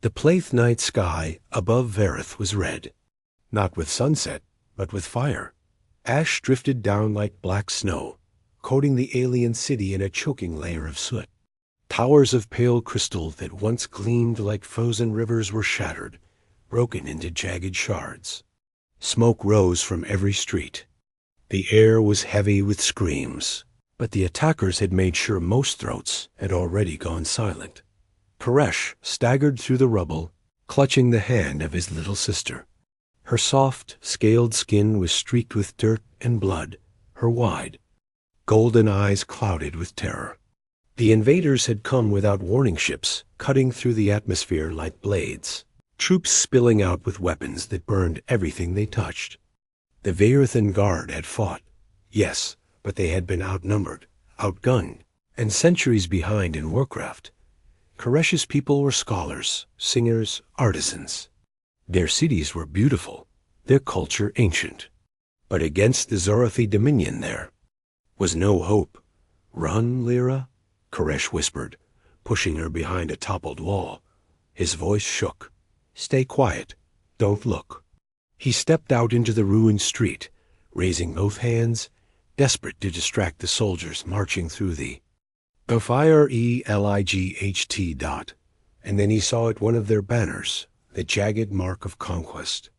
The Plaith night sky above Vareth was red, not with sunset, but with fire. Ash drifted down like black snow, coating the alien city in a choking layer of soot. Towers of pale crystal that once gleamed like frozen rivers were shattered, broken into jagged shards. Smoke rose from every street. The air was heavy with screams, but the attackers had made sure most throats had already gone silent. Koresh staggered through the rubble, clutching the hand of his little sister. Her soft, scaled skin was streaked with dirt and blood, her wide, golden eyes clouded with terror. The invaders had come without warning ships, cutting through the atmosphere like blades, troops spilling out with weapons that burned everything they touched. The Vaerithan Guard had fought, yes, but they had been outnumbered, outgunned, and centuries behind in warcraft. Koresh's people were scholars, singers, artisans. Their cities were beautiful, their culture ancient. But against the Zorathi dominion there was no hope. "Run, Lyra," Koresh whispered, pushing her behind a toppled wall. His voice shook. "Stay quiet. Don't look." He stepped out into the ruined street, raising both hands, desperate to distract the soldiers marching through the fire. And then he saw at one of their banners the jagged mark of conquest.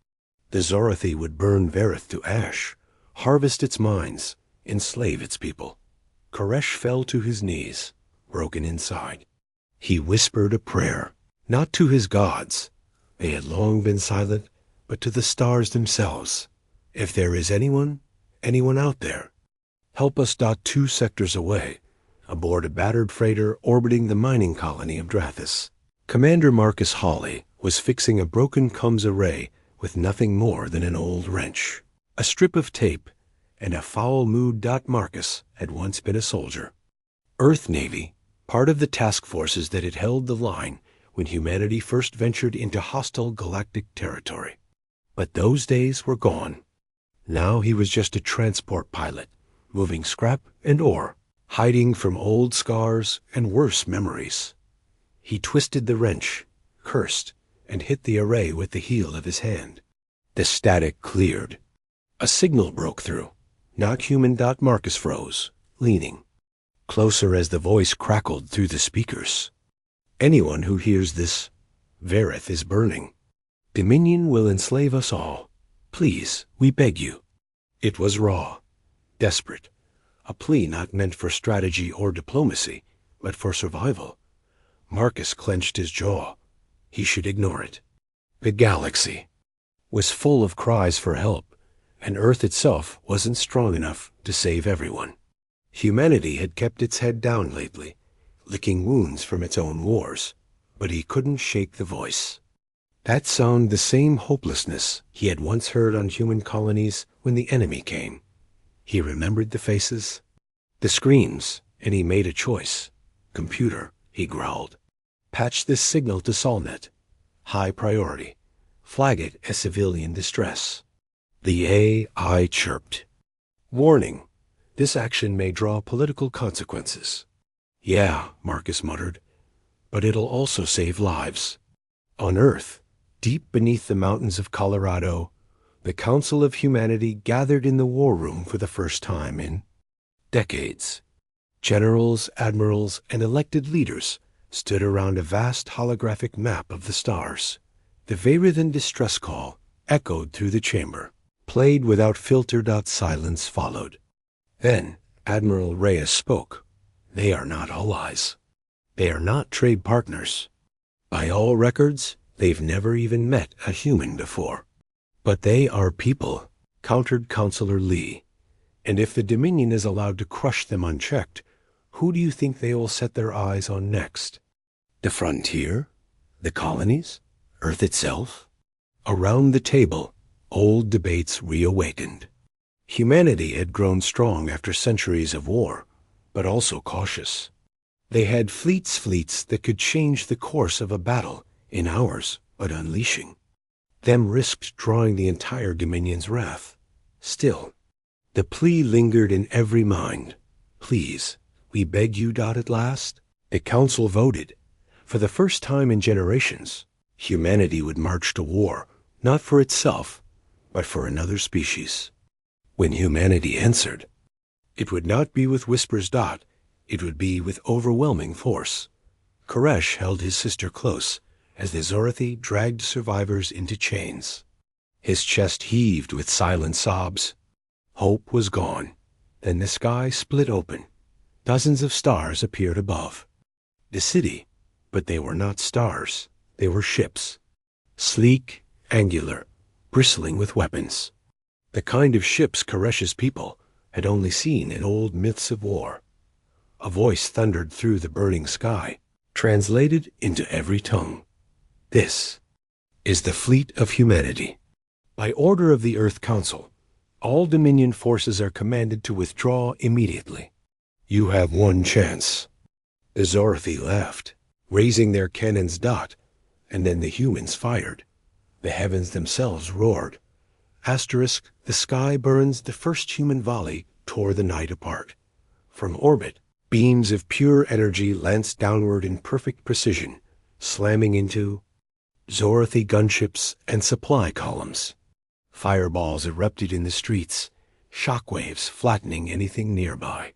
The Zorathi would burn Vareth to ash, harvest its mines, enslave its people. Koresh fell to his knees, broken inside. He whispered a prayer, not to his gods. They had long been silent, but to the stars themselves. If there is anyone out there, help us. 2 sectors away, aboard a battered freighter orbiting the mining colony of Drathis. Commander Marcus Hawley was fixing a broken Combs array with nothing more than an old wrench, a strip of tape, and a foul mood. Marcus had once been a soldier. Earth Navy, part of the task forces that had held the line when humanity first ventured into hostile galactic territory. But those days were gone. Now he was just a transport pilot, moving scrap and ore, hiding from old scars and worse memories. He twisted the wrench, cursed, and hit the array with the heel of his hand. The static cleared. A signal broke through. Not human. Marcus froze, leaning closer as the voice crackled through the speakers. "Anyone who hears this, Vareth is burning. Dominion will enslave us all. Please, we beg you." It was raw, desperate, a plea not meant for strategy or diplomacy, but for survival. Marcus clenched his jaw. He should ignore it. The galaxy was full of cries for help, and Earth itself wasn't strong enough to save everyone. Humanity had kept its head down lately, licking wounds from its own wars, but he couldn't shake the voice. That sounded the same hopelessness he had once heard on human colonies when the enemy came. He remembered the faces, the screams, and he made a choice. "Computer," he growled. "Patch this signal to Solnet. High priority. Flag it as civilian distress." The AI chirped. "Warning. This action may draw political consequences." "Yeah," Marcus muttered, "but it'll also save lives." On Earth, deep beneath the mountains of Colorado, the Council of Humanity gathered in the war room for the first time in decades. Generals, admirals, and elected leaders stood around a vast holographic map of the stars. The Vaerithan distress call echoed through the chamber, played without filter. Silence followed. Then Admiral Reyes spoke. "They are not allies. They are not trade partners. By all records, they've never even met a human before. But they are people," countered Counselor Lee. "And if the Dominion is allowed to crush them unchecked, who do you think they will set their eyes on next? The frontier? The colonies? Earth itself?" Around the table, old debates reawakened. Humanity had grown strong after centuries of war, but also cautious. They had fleets that could change the course of a battle in hours, but unleashing them risked drawing the entire Dominion's wrath. Still, the plea lingered in every mind. "Please, we beg you." At last, the council voted. For the first time in generations, Humanity would march to war, not for itself, but for another species. When humanity answered, it would not be with whispers. It would be with overwhelming force. Koresh held his sister close as the Zorathi dragged survivors into chains. His chest heaved with silent sobs. Hope was gone. Then the sky split open. Dozens of stars appeared above. The city, but they were not stars. They were ships. Sleek, angular, bristling with weapons. The kind of ships Koresh's people had only seen in old myths of war. A voice thundered through the burning sky, translated into every tongue. This is the fleet of humanity. By order of the Earth Council, all Dominion forces are commanded to withdraw immediately. You have one chance. The Zorathi laughed, raising their cannons. And then the humans fired. The heavens themselves roared. The sky burns. The first human volley tore the night apart. From orbit, beams of pure energy lanced downward in perfect precision, slamming into Zorathi gunships and supply columns. Fireballs erupted in the streets, shockwaves flattening anything nearby.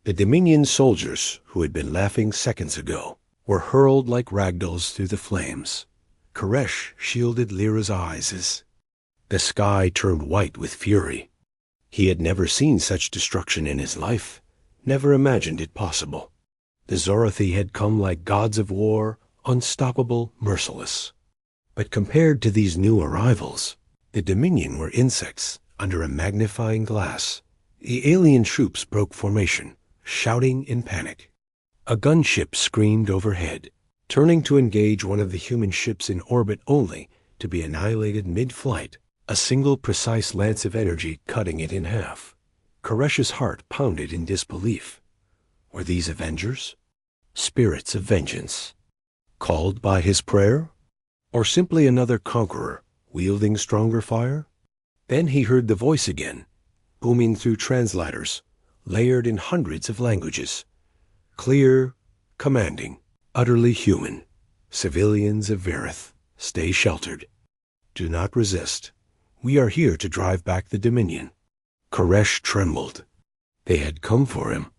The Dominion soldiers, who had been laughing seconds ago, were hurled like ragdolls through the flames. Koresh shielded Lyra's eyes as the sky turned white with fury. He had never seen such destruction in his life, never imagined it possible. The Zorathi had come like gods of war, unstoppable, merciless. But compared to these new arrivals, the Dominion were insects under a magnifying glass. The alien troops broke formation, shouting in panic. A gunship screamed overhead, turning to engage one of the human ships in orbit only to be annihilated mid-flight, a single precise lance of energy cutting it in half. Koresh's heart pounded in disbelief. Were these Avengers? Spirits of vengeance? Called by his prayer? Or simply another conqueror, wielding stronger fire? Then he heard the voice again, booming through translators, layered in hundreds of languages. Clear, commanding, utterly human. Civilians of Verith, stay sheltered. Do not resist. We are here to drive back the Dominion. Koresh trembled. They had come for him.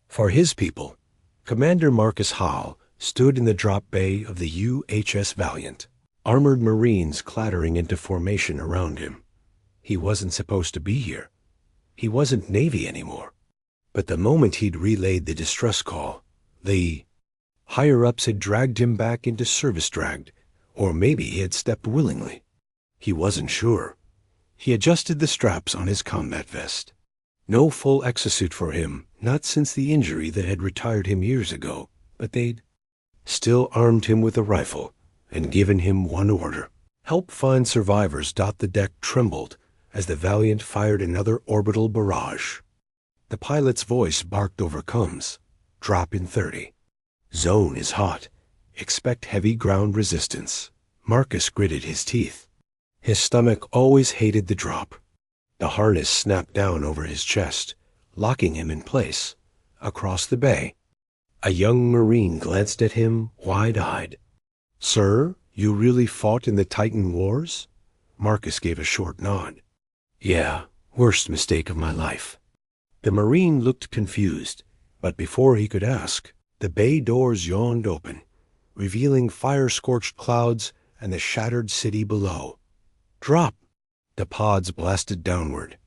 For his people, Commander Marcus Hall stood in the drop bay of the UHS Valiant, armored Marines clattering into formation around him. He wasn't supposed to be here. He wasn't Navy anymore. But the moment he'd relayed the distress call, the higher-ups had dragged him back into service dragged, or maybe he had stepped willingly. He wasn't sure. He adjusted the straps on his combat vest. No full exosuit for him, not since the injury that had retired him years ago, but they'd still armed him with a rifle and given him one order: help find survivors. The deck trembled as the Valiant fired another orbital barrage. The pilot's voice barked over comms. Drop in 30. Zone is hot. Expect heavy ground resistance. Marcus gritted his teeth. His stomach always hated the drop. The harness snapped down over his chest, locking him in place. Across the bay, a young Marine glanced at him, wide-eyed. Sir, you really fought in the Titan Wars? Marcus gave a short nod. Yeah, worst mistake of my life. The Marine looked confused, but before he could ask, the bay doors yawned open, revealing fire-scorched clouds and the shattered city below. Drop! The pods blasted downward.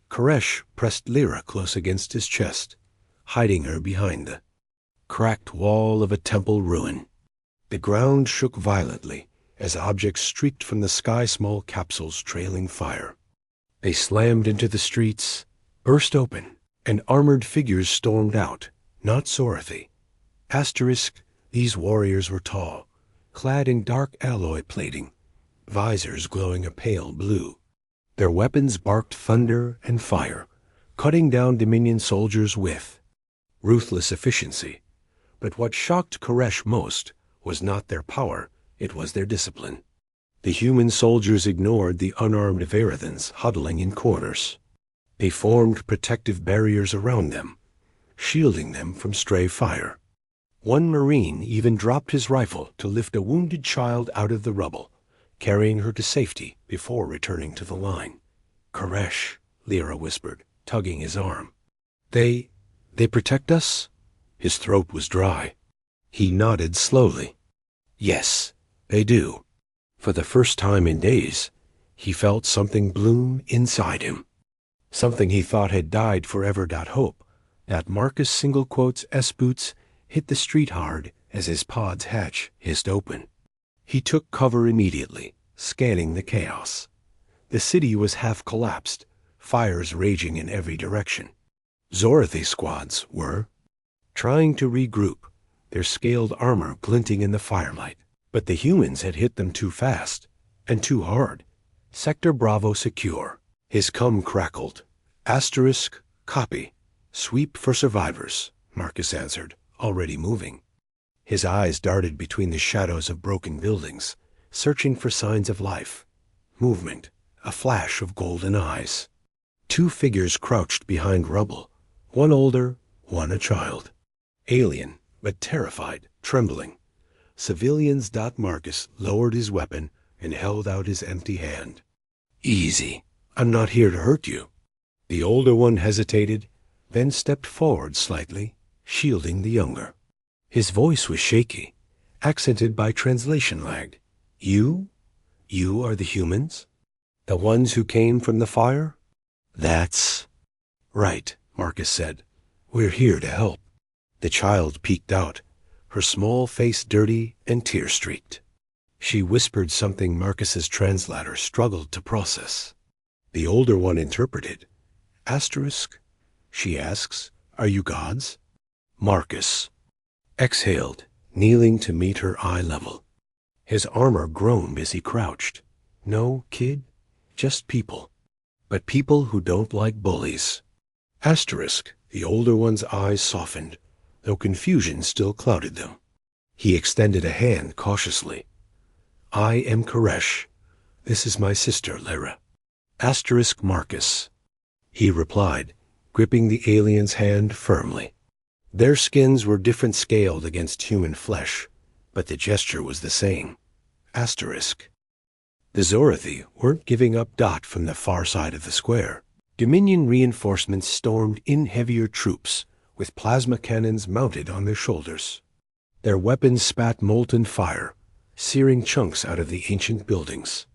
Koresh pressed Lyra close against his chest, hiding her behind the cracked wall of a temple ruin. The ground shook violently as objects streaked from the sky, small capsules trailing fire. They slammed into the streets, burst open, and armored figures stormed out, not Zorathi. These warriors were tall, clad in dark alloy plating, visors glowing a pale blue. Their weapons barked thunder and fire, cutting down Dominion soldiers with ruthless efficiency. But what shocked Koresh most was not their power, it was their discipline. The human soldiers ignored the unarmed Verithans huddling in corners. They formed protective barriers around them, shielding them from stray fire. One Marine even dropped his rifle to lift a wounded child out of the rubble, carrying her to safety before returning to the line. "Koresh," Lyra whispered, tugging his arm. They protect us?" His throat was dry. He nodded slowly. "Yes, they do." For the first time in days, he felt something bloom inside him. Something he thought had died forever. Hope that Marcus single quotes S boots hit the street hard as his pod's hatch hissed open. He took cover immediately, scanning the chaos. The city was half collapsed, fires raging in every direction. Zorathy squads were trying to regroup, their scaled armor glinting in the firelight. But the humans had hit them too fast, and too hard. "Sector Bravo secure." His cum crackled. "Asterisk, copy. Sweep for survivors," Marcus answered, already moving. His eyes darted between the shadows of broken buildings, searching for signs of life. Movement, a flash of golden eyes. Two figures crouched behind rubble, one older, one a child. Alien, but terrified, trembling. Civilians. Marcus lowered his weapon and held out his empty hand. "Easy. I'm not here to hurt you." The older one hesitated, then stepped forward slightly, shielding the younger. His voice was shaky, accented by translation lag. You are the humans? The ones who came from the fire?" "That's right," Marcus said. "We're here to help." The child peeked out, her small face dirty and tear-streaked. She whispered something Marcus's translator struggled to process. The older one interpreted. "Asterisk?" She asks, "Are you gods?" Marcus exhaled, kneeling to meet her eye level. His armor groaned as he crouched. "No, kid, just people. But people who don't like bullies." Asterisk. The older one's eyes softened, though confusion still clouded them. He extended a hand cautiously. "I am Koresh. This is my sister, Lyra." Asterisk Marcus. He replied, gripping the alien's hand firmly. Their skins were different scaled against human flesh, but the gesture was the same. Asterisk. The Zorathy weren't giving up. From the far side of the square, Dominion reinforcements stormed in heavier troops, with plasma cannons mounted on their shoulders. Their weapons spat molten fire, searing chunks out of the ancient buildings.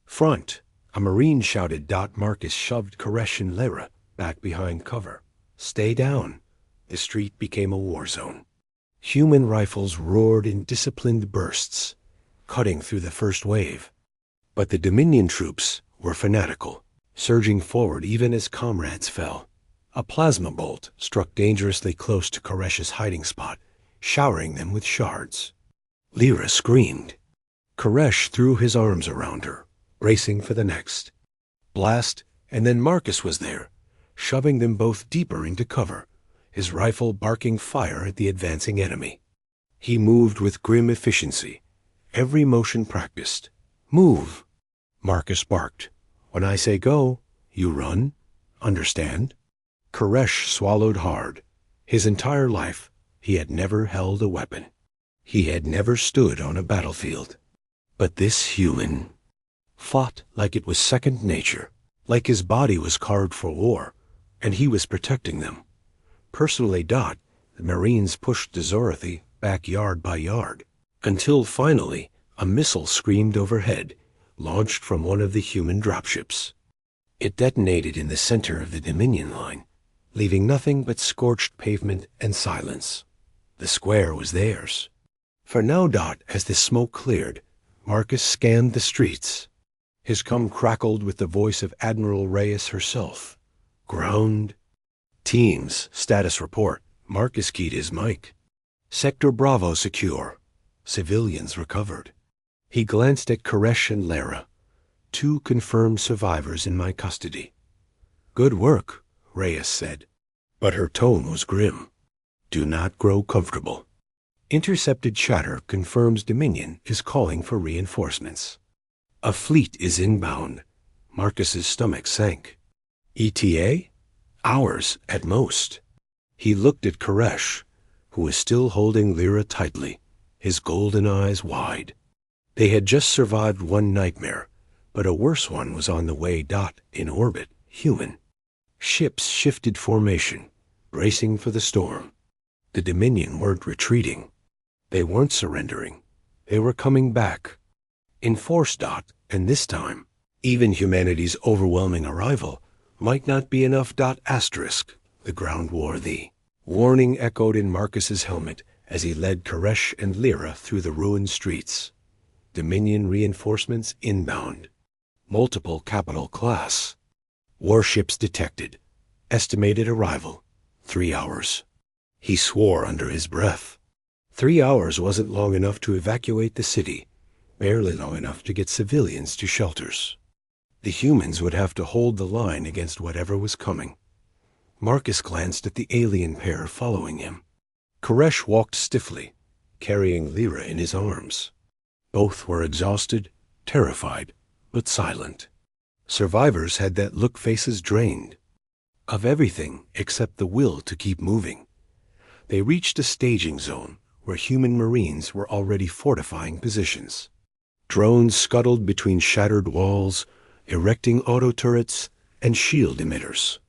"Front!" a Marine shouted. Marcus shoved Koresh and Lyra back behind cover. "Stay down." The street became a war zone. Human rifles roared in disciplined bursts, cutting through the first wave. But the Dominion troops were fanatical, surging forward even as comrades fell. A plasma bolt struck dangerously close to Koresh's hiding spot, showering them with shards. Lyra screamed. Koresh threw his arms around her, bracing for the next blast, and then Marcus was there, shoving them both deeper into cover, his rifle barking fire at the advancing enemy. He moved with grim efficiency, every motion practiced. "Move," Marcus barked. "When I say go, you run. Understand?" Koresh swallowed hard. His entire life, he had never held a weapon. He had never stood on a battlefield. But this human fought like it was second nature, like his body was carved for war, and he was protecting them. Personally. The Marines pushed the Zorathy back yard by yard, until finally a missile screamed overhead, launched from one of the human dropships. It detonated in the center of the Dominion line, leaving nothing but scorched pavement and silence. The square was theirs. For now. As the smoke cleared, Marcus scanned the streets. His cum crackled with the voice of Admiral Reyes herself. "Ground teams, status report." Marcus keyed his mic. "Sector Bravo secure. Civilians recovered." He glanced at Koresh and Lyra, two confirmed survivors in my custody. "Good work," Reyes said, but her tone was grim. "Do not grow comfortable. Intercepted chatter confirms Dominion is calling for reinforcements. A fleet is inbound." Marcus's stomach sank. "ETA? Hours at most." He looked at Koresh, who was still holding Lyra tightly, his golden eyes wide. They had just survived one nightmare, but a worse one was on the way. In orbit, human. Ships shifted formation, bracing for the storm. The Dominion weren't retreating. They weren't surrendering. They were coming back. In force. And this time, even humanity's overwhelming arrival might not be enough. The ground war. The warning echoed in Marcus's helmet as he led Koresh and Lyra through the ruined streets. Dominion reinforcements inbound. Multiple capital class. Warships detected. Estimated arrival, 3 hours. He swore under his breath. 3 hours wasn't long enough to evacuate the city, barely long enough to get civilians to shelters. The humans would have to hold the line against whatever was coming. Marcus glanced at the alien pair following him. Koresh walked stiffly, carrying Lyra in his arms. Both were exhausted, terrified, but silent. Survivors had that look, faces drained of everything except the will to keep moving. They reached a staging zone where human Marines were already fortifying positions. Drones scuttled between shattered walls, erecting auto turrets and shield emitters.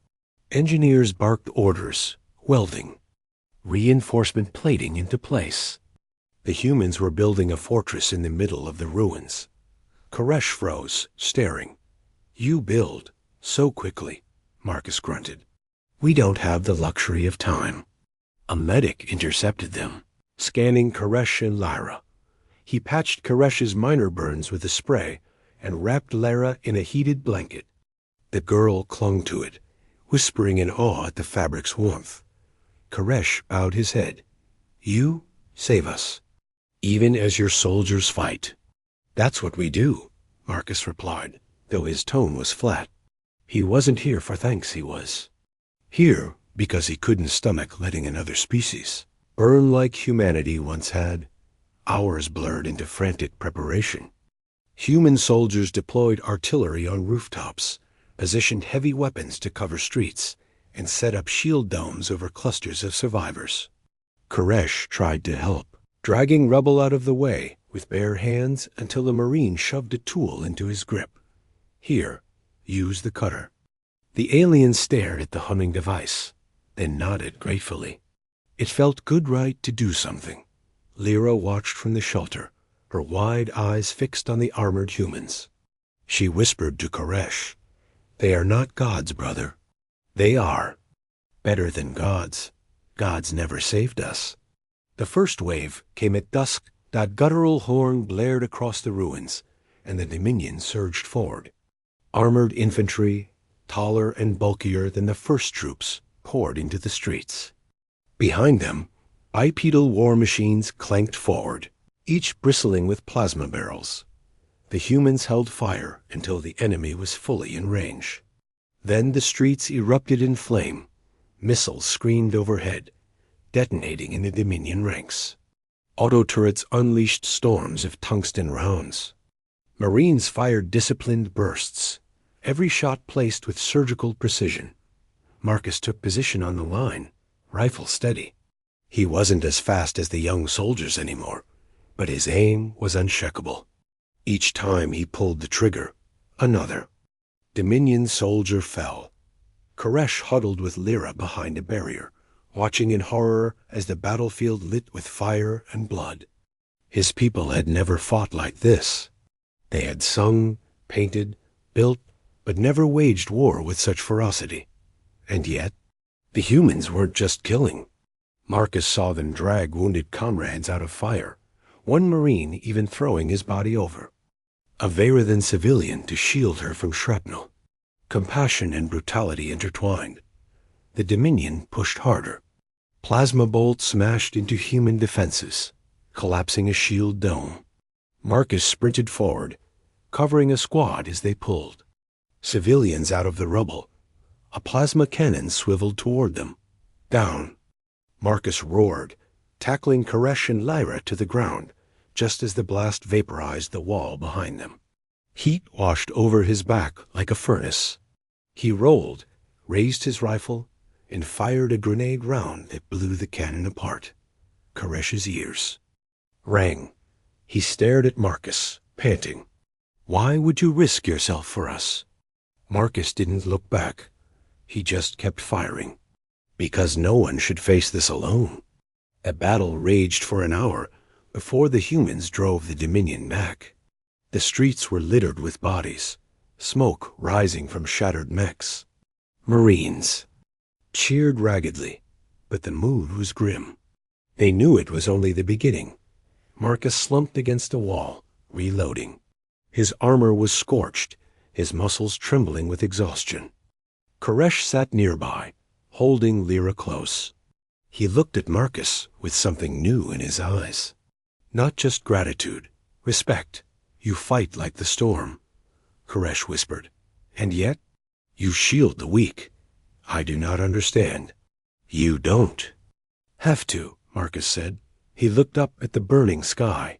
Engineers barked orders, welding, reinforcement plating into place. The humans were building a fortress in the middle of the ruins. Koresh froze, staring. "You build so quickly," Marcus grunted. "We don't have the luxury of time." A medic intercepted them, scanning Koresh and Lyra. He patched Koresh's minor burns with a spray and wrapped Lyra in a heated blanket. The girl clung to it, whispering in awe at the fabric's warmth. Koresh bowed his head. "You save us, even as your soldiers fight." "That's what we do," Marcus replied, though his tone was flat. He wasn't here for thanks, he was. Here because he couldn't stomach letting another species burn like humanity once had. Hours blurred into frantic preparation. Human soldiers deployed artillery on rooftops, positioned heavy weapons to cover streets, and set up shield domes over clusters of survivors. Koresh tried to help, dragging rubble out of the way with bare hands until a Marine shoved a tool into his grip. "Here, use the cutter." The alien stared at the humming device, then nodded gratefully. It felt good right to do something. Lyra watched from the shelter, her wide eyes fixed on the armored humans. She whispered to Koresh, "They are not gods, brother. They are better than gods. Gods never saved us." The first wave came at dusk. That guttural horn blared across the ruins, and the Dominion surged forward. Armored infantry, taller and bulkier than the first troops, poured into the streets. Behind them, bipedal war machines clanked forward, each bristling with plasma barrels. The humans held fire until the enemy was fully in range. Then the streets erupted in flame. Missiles screamed overhead, detonating in the Dominion ranks. Auto turrets unleashed storms of tungsten rounds. Marines fired disciplined bursts, every shot placed with surgical precision. Marcus took position on the line, rifle steady. He wasn't as fast as the young soldiers anymore, but his aim was unshakable. Each time he pulled the trigger, another Dominion soldier fell. Koresh huddled with Lyra behind a barrier, watching in horror as the battlefield lit with fire and blood. His people had never fought like this. They had sung, painted, built, but never waged war with such ferocity. And yet, the humans weren't just killing. Marcus saw them drag wounded comrades out of fire, one Marine even throwing his body over. A Verithan civilian to shield her from shrapnel. Compassion and brutality intertwined. The Dominion pushed harder. Plasma bolts smashed into human defenses, collapsing a shield dome. Marcus sprinted forward, covering a squad as they pulled. Civilians out of the rubble. A plasma cannon swiveled toward them. Down. Marcus roared, tackling Koresh and Lyra to the ground, just as the blast vaporized the wall behind them. Heat washed over his back like a furnace. He rolled, raised his rifle, and fired a grenade round that blew the cannon apart. Koresh's ears. Rang. He stared at Marcus, panting. "Why would you risk yourself for us?" Marcus didn't look back. He just kept firing. Because no one should face this alone. A battle raged for an hour before the humans drove the Dominion back. The streets were littered with bodies, smoke rising from shattered mechs. Marines cheered raggedly, but the mood was grim. They knew it was only the beginning. Marcus slumped against a wall, reloading. His armor was scorched, his muscles trembling with exhaustion. Koresh sat nearby, holding Lyra close. He looked at Marcus with something new in his eyes. Not just gratitude, respect. "You fight like the storm," Koresh whispered. "And yet, you shield the weak. I do not understand." "You don't." "Have to," Marcus said. He looked up at the burning sky.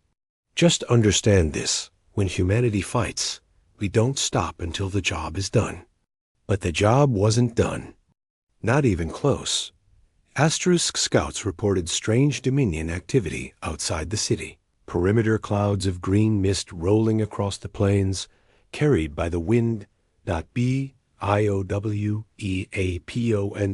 "Just understand this. When humanity fights, we don't stop until the job is done." But the job wasn't done. Not even close. Asterisk scouts reported strange Dominion activity outside the city. Perimeter clouds of green mist rolling across the plains, carried by the wind. BIOWEAPON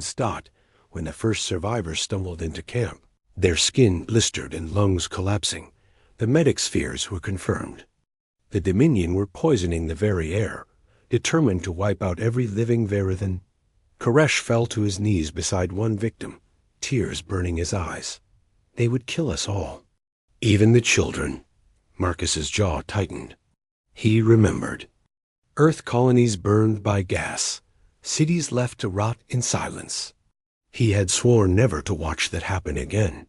stot when the first survivors stumbled into camp. Their skin blistered and lungs collapsing. The medics' fears were confirmed. The Dominion were poisoning the very air, determined to wipe out every living Verithan. Koresh fell to his knees beside one victim, tears burning his eyes. They would kill us all. Even the children. Marcus's jaw tightened. He remembered. Earth colonies burned by gas, cities left to rot in silence. He had sworn never to watch that happen again.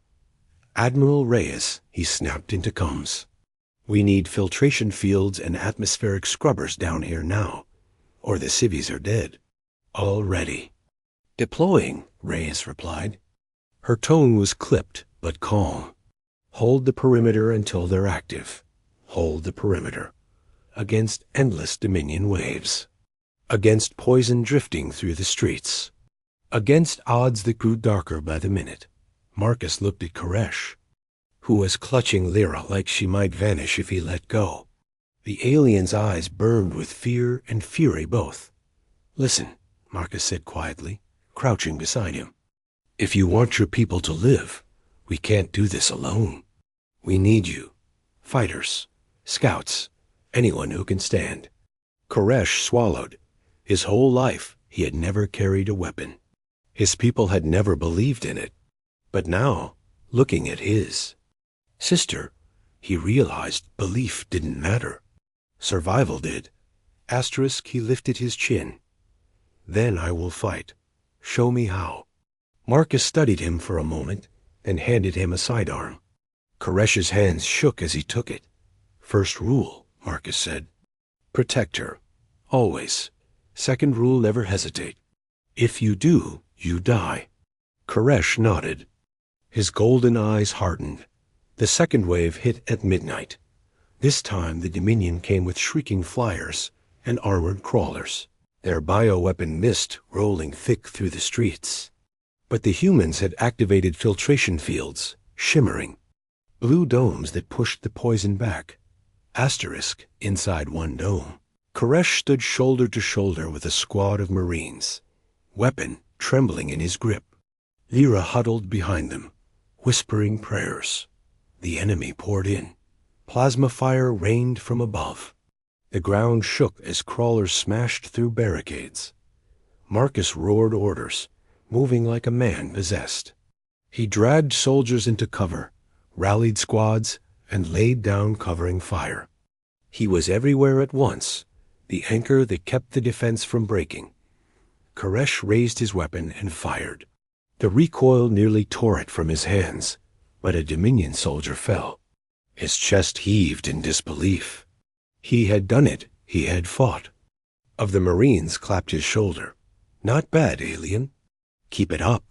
"Admiral Reyes," he snapped into comms. "We need filtration fields and atmospheric scrubbers down here now, or the civvies are dead." "Already." "Deploying," Reyes replied. Her tone was clipped but calm. "Hold the perimeter until they're active. Hold the perimeter. Against endless Dominion waves. Against poison drifting through the streets. Against odds that grew darker by the minute." Marcus looked at Koresh, who was clutching Lyra like she might vanish if he let go. The alien's eyes burned with fear and fury both. "Listen," Marcus said quietly, crouching beside him. "If you want your people to live, we can't do this alone. We need you. Fighters, scouts, anyone who can stand." Koresh swallowed. His whole life, he had never carried a weapon. His people had never believed in it. But now, looking at his sister, he realized belief didn't matter. Survival did. Asterisk, he lifted his chin. "Then I will fight. Show me how." Marcus studied him for a moment and handed him a sidearm. Koresh's hands shook as he took it. "First rule," Marcus said. "Protect her. Always. Second rule, never hesitate. If you do, you die." Koresh nodded. His golden eyes hardened. The second wave hit at midnight. This time the Dominion came with shrieking flyers and armored crawlers, their bioweapon mist rolling thick through the streets. But the humans had activated filtration fields, shimmering. Blue domes that pushed the poison back. Asterisk inside one dome. Koresh stood shoulder to shoulder with a squad of Marines, weapon trembling in his grip. Lyra huddled behind them, whispering prayers. The enemy poured in. Plasma fire rained from above. The ground shook as crawlers smashed through barricades. Marcus roared orders, moving like a man possessed. He dragged soldiers into cover, rallied squads, and laid down covering fire. He was everywhere at once, the anchor that kept the defense from breaking. Koresh raised his weapon and fired. The recoil nearly tore it from his hands, but a Dominion soldier fell. His chest heaved in disbelief. He had done it. He had fought. Of the Marines clapped his shoulder. "Not bad, alien." "Keep it up."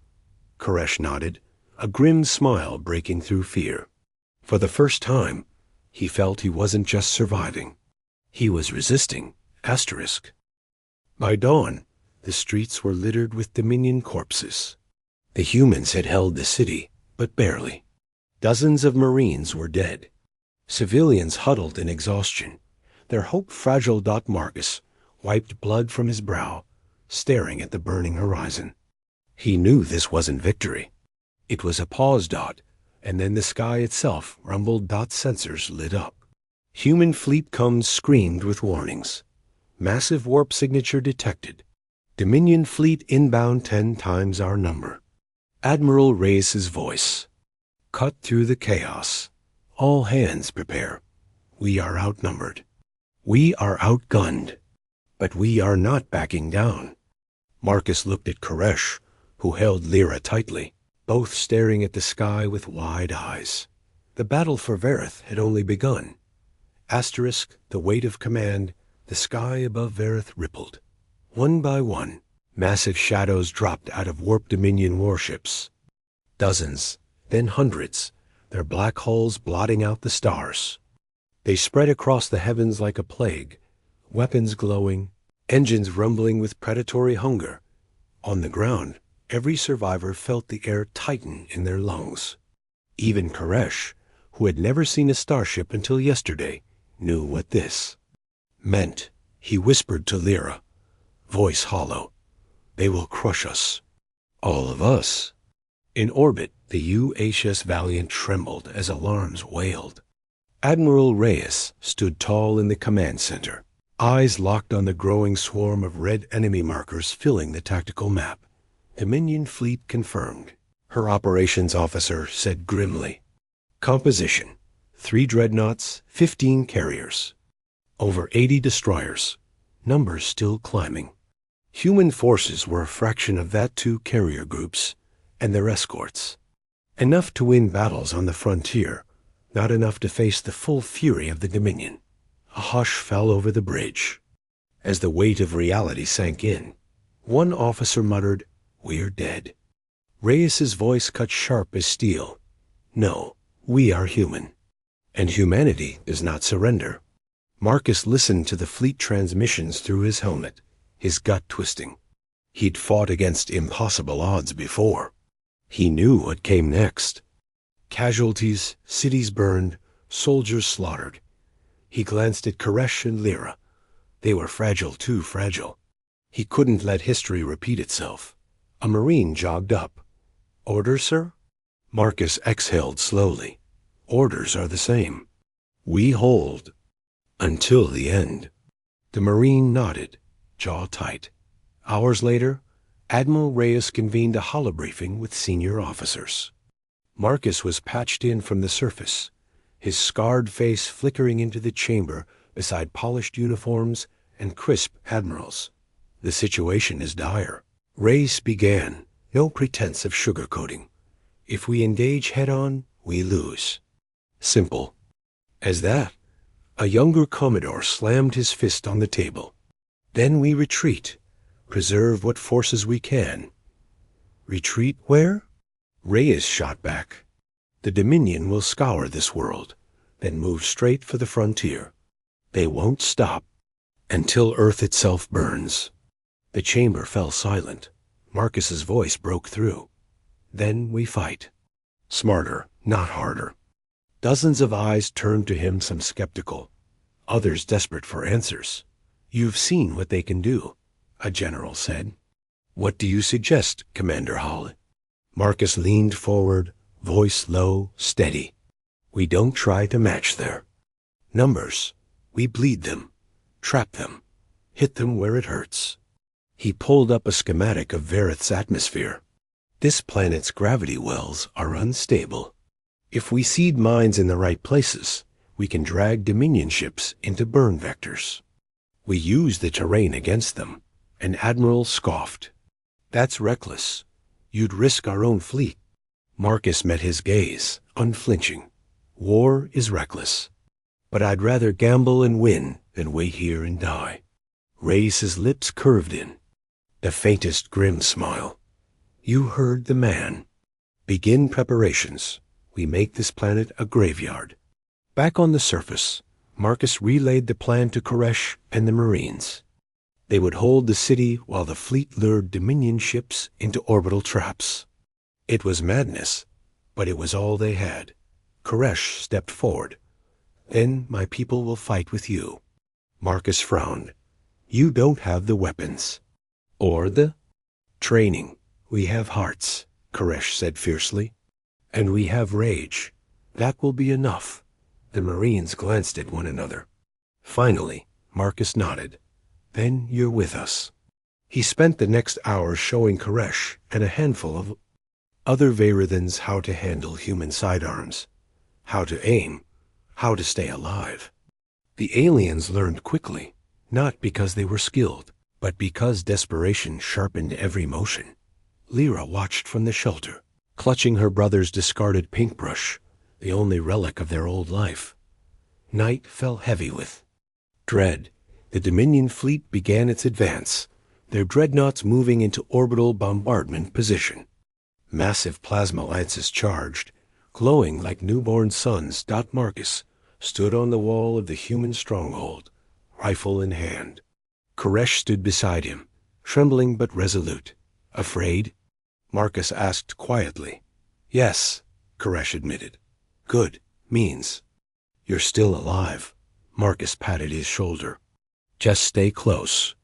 Koresh nodded, a grim smile breaking through fear. For the first time, he felt he wasn't just surviving. He was resisting. Asterisk. By dawn, the streets were littered with Dominion corpses. The humans had held the city, but barely. Dozens of Marines were dead. Civilians huddled in exhaustion. Their hope-fragile Marcus wiped blood from his brow, staring at the burning horizon. He knew this wasn't victory. It was a pause. And then the sky itself rumbled. Sensors lit up. Human fleet cones screamed with warnings. Massive warp signature detected. Dominion fleet inbound 10 times our number. Admiral raised his voice. Cut through the chaos. All hands prepare. We are outnumbered. We are outgunned. But we are not backing down. Marcus looked at Koresh, who held Lyra tightly, both staring at the sky with wide eyes. The battle for Verith had only begun. The weight of command, the sky above Verith rippled. One by one, massive shadows dropped out of Warp Dominion warships. Dozens, then hundreds, their black holes blotting out the stars. They spread across the heavens like a plague, weapons glowing, engines rumbling with predatory hunger. On the ground, every survivor felt the air tighten in their lungs. Even Koresh, who had never seen a starship until yesterday, knew what this meant. He whispered to Lyra, voice hollow, "They will crush us. All of us." In orbit, the UHS Valiant trembled as alarms wailed. Admiral Reyes stood tall in the command center, eyes locked on the growing swarm of red enemy markers filling the tactical map. Dominion fleet confirmed. Her operations officer said grimly, "Composition: 3 dreadnoughts, 15 carriers. Over 80 destroyers. Numbers still climbing." Human forces were a fraction of that 2 carrier groups and their escorts. Enough to win battles on the frontier, not enough to face the full fury of the Dominion. A hush fell over the bridge. As the weight of reality sank in, one officer muttered, "We're dead." Reyes's voice cut sharp as steel. "No, we are human. And humanity does not surrender." Marcus listened to the fleet transmissions through his helmet, his gut twisting. He'd fought against impossible odds before. He knew what came next. Casualties, cities burned, soldiers slaughtered. He glanced at Koresh and Lyra. They were fragile, too fragile. He couldn't let history repeat itself. A Marine jogged up. "Orders, sir?" Marcus exhaled slowly. "Orders are the same. We hold until the end." The Marine nodded, jaw tight. Hours later, Admiral Reyes convened a holobriefing with senior officers. Marcus was patched in from the surface, his scarred face flickering into the chamber beside polished uniforms and crisp admirals. "The situation is dire." Reyes began, no pretense of sugarcoating. "If we engage head-on, we lose. Simple as that." A younger Commodore slammed his fist on the table. "Then we retreat, preserve what forces we can." "Retreat where?" Reyes shot back. "The Dominion will scour this world, then move straight for the frontier. They won't stop until Earth itself burns." The chamber fell silent. Marcus's voice broke through. "Then we fight. Smarter, not harder." Dozens of eyes turned to him, some skeptical, others desperate for answers. "You've seen what they can do," a general said. "What do you suggest, Commander Hull?" Marcus leaned forward, voice low, steady. "We don't try to match their numbers. We bleed them, trap them, hit them where it hurts." He pulled up a schematic of Verith's atmosphere. "This planet's gravity wells are unstable. If we seed mines in the right places, we can drag Dominion ships into burn vectors. We use the terrain against them." An admiral scoffed. "That's reckless. You'd risk our own fleet." Marcus met his gaze, unflinching. "War is reckless. But I'd rather gamble and win than wait here and die." Reyes's lips curved in, the faintest grim smile. "You heard the man. Begin preparations. We make this planet a graveyard." Back on the surface, Marcus relayed the plan to Koresh and the Marines. They would hold the city while the fleet lured Dominion ships into orbital traps. It was madness, but it was all they had. Koresh stepped forward. Then my people will fight with you. Marcus frowned. You don't have the weapons. Or the training. We have hearts, Koresh said fiercely. And we have rage. That will be enough. The Marines glanced at one another. Finally, Marcus nodded. Then you're with us. He spent the next hour showing Koresh and a handful of other Vayrithans how to handle human sidearms, how to aim, how to stay alive. The aliens learned quickly, not because they were skilled, but because desperation sharpened every motion. Lyra watched from the shelter, clutching her brother's discarded paintbrush, the only relic of their old life. Night fell heavy with dread. The Dominion fleet began its advance, their dreadnoughts moving into orbital bombardment position. Massive plasma lances charged, glowing like newborn suns. Marcus stood on the wall of the human stronghold, rifle in hand. Koresh stood beside him, trembling but resolute. Afraid? Marcus asked quietly. Yes, Koresh admitted. Good means you're still alive. Marcus patted his shoulder. Just stay close.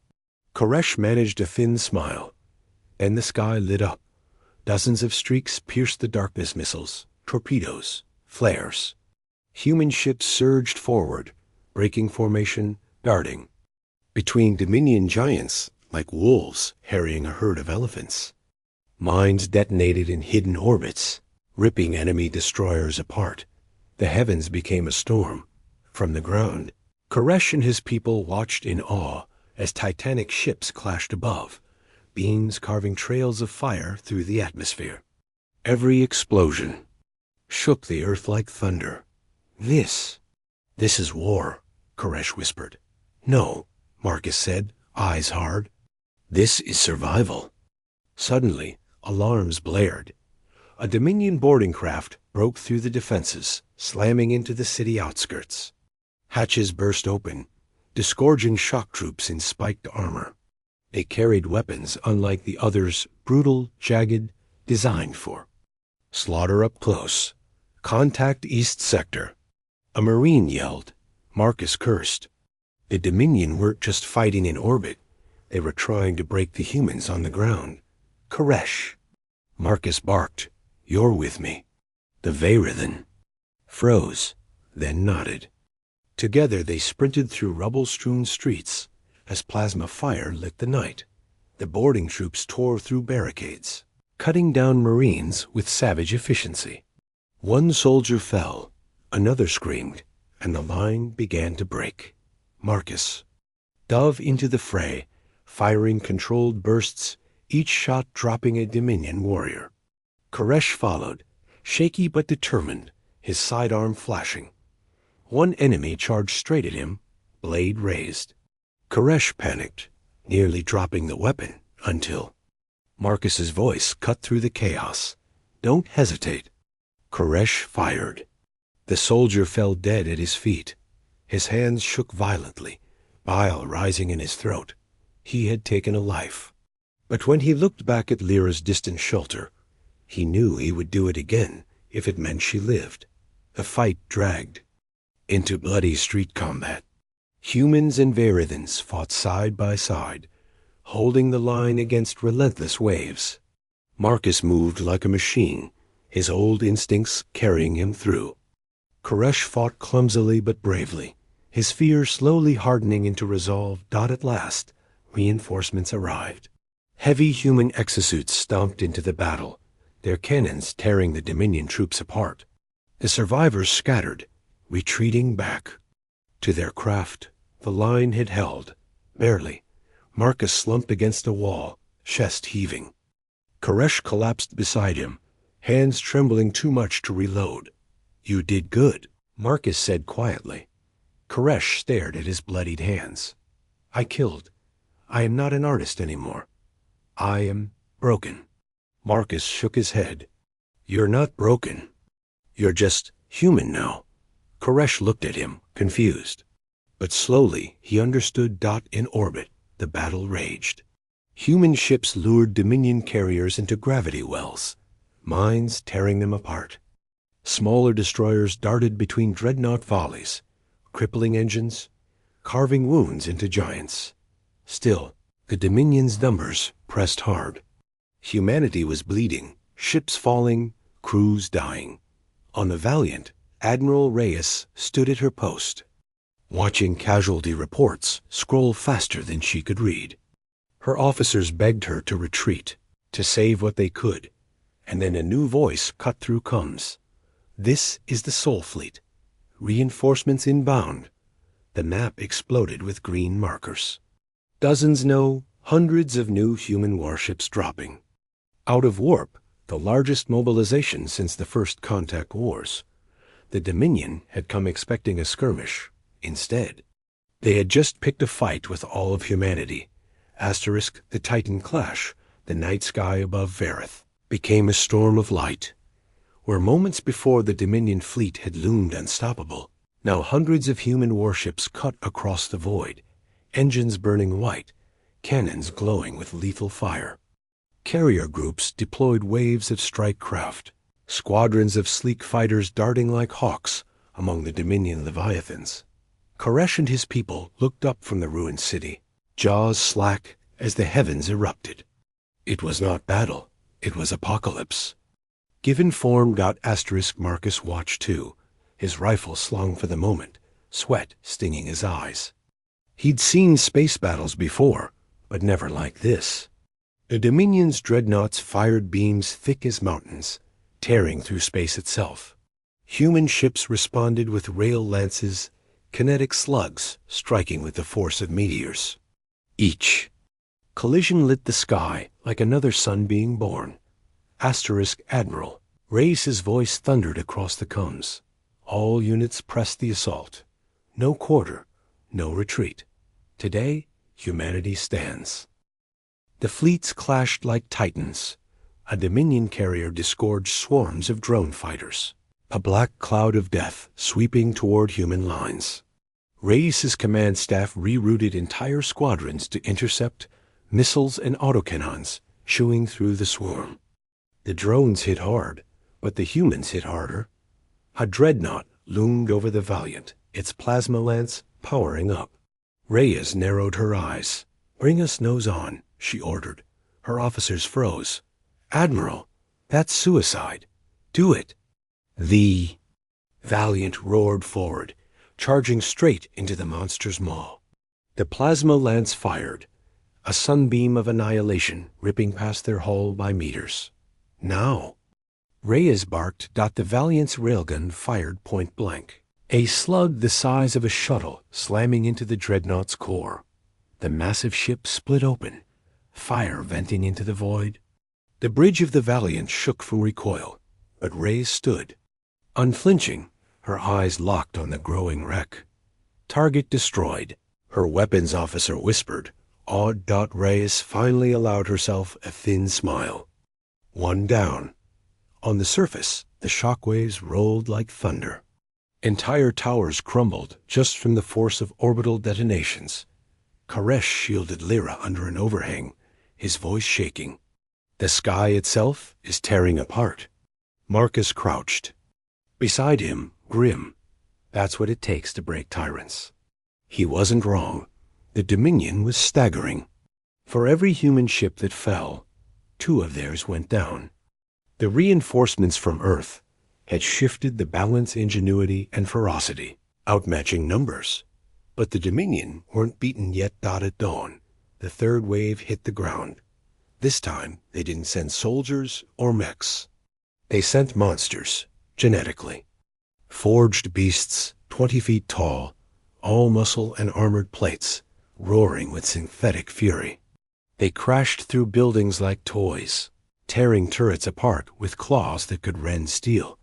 Koresh managed a thin smile, and the sky lit up. Dozens of streaks pierced the darkness, missiles, torpedoes, flares. Human ships surged forward, breaking formation, darting. Between Dominion giants, like wolves harrying a herd of elephants. Mines detonated in hidden orbits, ripping enemy destroyers apart. The heavens became a storm. From the ground, Koresh and his people watched in awe as titanic ships clashed above, beams carving trails of fire through the atmosphere. Every explosion shook the earth like thunder. This is war, Koresh whispered. No, Marcus said, eyes hard. This is survival. Suddenly, alarms blared. A Dominion boarding craft broke through the defenses, slamming into the city outskirts. Hatches burst open, disgorging shock troops in spiked armor. They carried weapons unlike the others, brutal, jagged, designed for slaughter up close. Contact East Sector. A Marine yelled. Marcus cursed. The Dominion weren't just fighting in orbit. They were trying to break the humans on the ground. Koresh. Marcus barked. You're with me. The Veyrithan froze, then nodded. Together they sprinted through rubble-strewn streets as plasma fire lit the night. The boarding troops tore through barricades, cutting down Marines with savage efficiency. One soldier fell, another screamed, and the line began to break. Marcus dove into the fray, firing controlled bursts, each shot dropping a Dominion warrior. Koresh followed, shaky but determined, his sidearm flashing. One enemy charged straight at him, blade raised. Koresh panicked, nearly dropping the weapon, until Marcus's voice cut through the chaos. Don't hesitate. Koresh fired. The soldier fell dead at his feet. His hands shook violently, bile rising in his throat. He had taken a life. But when he looked back at Lyra's distant shelter, he knew he would do it again if it meant she lived. The fight dragged into bloody street combat. Humans and Vayrithans fought side by side, holding the line against relentless waves. Marcus moved like a machine, his old instincts carrying him through. Koresh fought clumsily but bravely, his fear slowly hardening into resolve. At last, reinforcements arrived. Heavy human exosuits stomped into the battle, their cannons tearing the Dominion troops apart. The survivors scattered, retreating back. To their craft, the line had held, barely. Marcus slumped against a wall, chest heaving. Koresh collapsed beside him, hands trembling too much to reload. You did good, Marcus said quietly. Koresh stared at his bloodied hands. I killed. I am not an artist anymore. I am broken. Marcus shook his head. You're not broken. You're just human now. Koresh looked at him, confused. But slowly he understood. In orbit, the battle raged. Human ships lured Dominion carriers into gravity wells, mines tearing them apart. Smaller destroyers darted between dreadnought volleys, crippling engines, carving wounds into giants. Still, the Dominion's numbers pressed hard. Humanity was bleeding, ships falling, crews dying. On the Valiant, Admiral Reyes stood at her post, watching casualty reports scroll faster than she could read. Her officers begged her to retreat, to save what they could, and then a new voice cut through comms. "This is the Soul Fleet. Reinforcements inbound." The map exploded with green markers. Dozens no, hundreds of new human warships dropping. Out of warp, the largest mobilization since the first contact wars. The Dominion had come expecting a skirmish. Instead, they had just picked a fight with all of humanity. The Titan clash, the night sky above Verith, became a storm of light. Where moments before the Dominion fleet had loomed unstoppable, now hundreds of human warships cut across the void, engines burning white, cannons glowing with lethal fire. Carrier groups deployed waves of strike craft, squadrons of sleek fighters darting like hawks among the Dominion leviathans. Koresh and his people looked up from the ruined city, jaws slack as the heavens erupted. It was not battle, it was apocalypse. Given form, Marcus watched too, his rifle slung for the moment, sweat stinging his eyes. He'd seen space battles before, but never like this. The Dominion's dreadnoughts fired beams thick as mountains, tearing through space itself. Human ships responded with rail lances, kinetic slugs striking with the force of meteors. Each collision lit the sky like another sun being born. Admiral, Reyes' voice thundered across the comms. All units pressed the assault. No quarter, no retreat. Today, humanity stands. The fleets clashed like titans. A Dominion carrier disgorged swarms of drone fighters, a black cloud of death sweeping toward human lines. Reyes' command staff rerouted entire squadrons to intercept missiles and autocannons chewing through the swarm. The drones hit hard, but the humans hit harder. A dreadnought loomed over the Valiant, its plasma lance powering up. Reyes narrowed her eyes. "Bring us nose on," she ordered. Her officers froze. "Admiral, that's suicide. Do it." The Valiant roared forward, charging straight into the monster's maw. The plasma lance fired, a sunbeam of annihilation ripping past their hull by meters. "Now!" Reyes barked. The Valiant's railgun fired point blank. A slug the size of a shuttle slamming into the dreadnought's core. The massive ship split open, fire venting into the void. The bridge of the Valiant shook from recoil, but Reyes stood, unflinching, her eyes locked on the growing wreck. Target destroyed, her weapons officer whispered, awed. Reyes finally allowed herself a thin smile. One down. On the surface, the shockwaves rolled like thunder. Entire towers crumbled just from the force of orbital detonations. Koresh shielded Lyra under an overhang, his voice shaking. The sky itself is tearing apart. Marcus crouched. Beside him, grim. That's what it takes to break tyrants. He wasn't wrong. The Dominion was staggering. For every human ship that fell, 2 of theirs went down. The reinforcements from Earth had shifted the balance, ingenuity, and ferocity, outmatching numbers. But the Dominion weren't beaten yet. At dawn, the third wave hit the ground. This time, they didn't send soldiers or mechs. They sent monsters, genetically. Forged beasts, 20 feet tall, all muscle and armored plates, roaring with synthetic fury. They crashed through buildings like toys, tearing turrets apart with claws that could rend steel.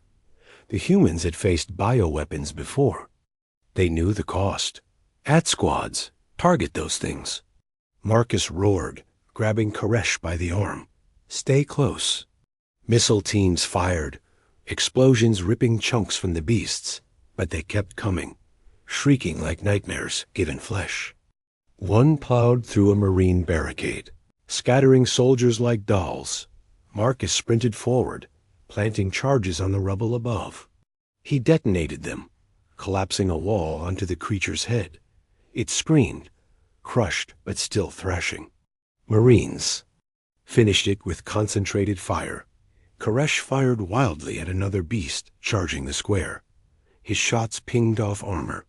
The humans had faced bioweapons before. They knew the cost. Squads, target those things. Marcus roared, grabbing Koresh by the arm. Stay close. Missile teams fired, explosions ripping chunks from the beasts, but they kept coming, shrieking like nightmares given flesh. One plowed through a marine barricade, scattering soldiers like dolls. Marcus sprinted forward, planting charges on the rubble above. He detonated them, collapsing a wall onto the creature's head. It screamed, crushed but still thrashing. Marines finished it with concentrated fire. Koresh fired wildly at another beast charging the square. His shots pinged off armor.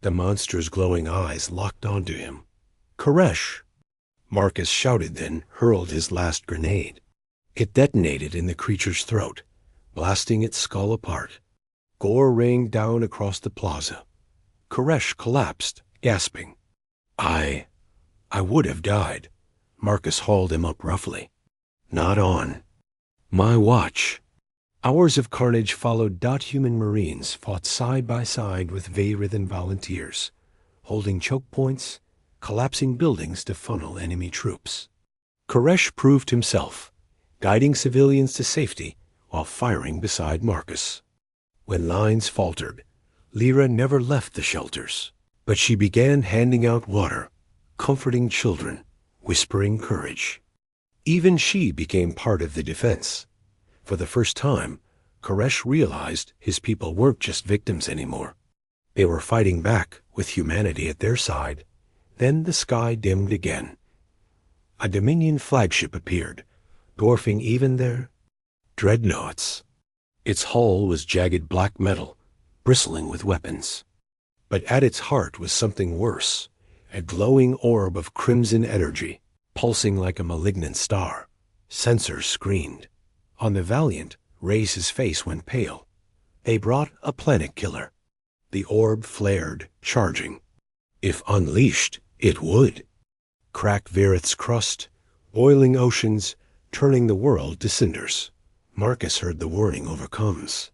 The monster's glowing eyes locked onto him. "Koresh!" Marcus shouted, then hurled his last grenade. It detonated in the creature's throat, blasting its skull apart. Gore rained down across the plaza. Koresh collapsed, gasping. I would have died." Marcus hauled him up roughly. "Not on my watch." Hours of carnage followed. Human Marines fought side by side with Veyrithan volunteers, holding choke points, collapsing buildings to funnel enemy troops. Koresh proved himself, guiding civilians to safety while firing beside Marcus. When lines faltered, Lyra never left the shelters, but she began handing out water, comforting children, whispering courage. Even she became part of the defense. For the first time, Koresh realized his people weren't just victims anymore. They were fighting back with humanity at their side. Then the sky dimmed again. A Dominion flagship appeared, dwarfing even their dreadnoughts. Its hull was jagged black metal, bristling with weapons. But at its heart was something worse, a glowing orb of crimson energy, pulsing like a malignant star. Sensors screamed. On the Valiant, Reyes' face went pale. They brought a planet killer. The orb flared, charging. If unleashed, it would crack Verith's crust, boiling oceans, turning the world to cinders. Marcus heard the warning over comms.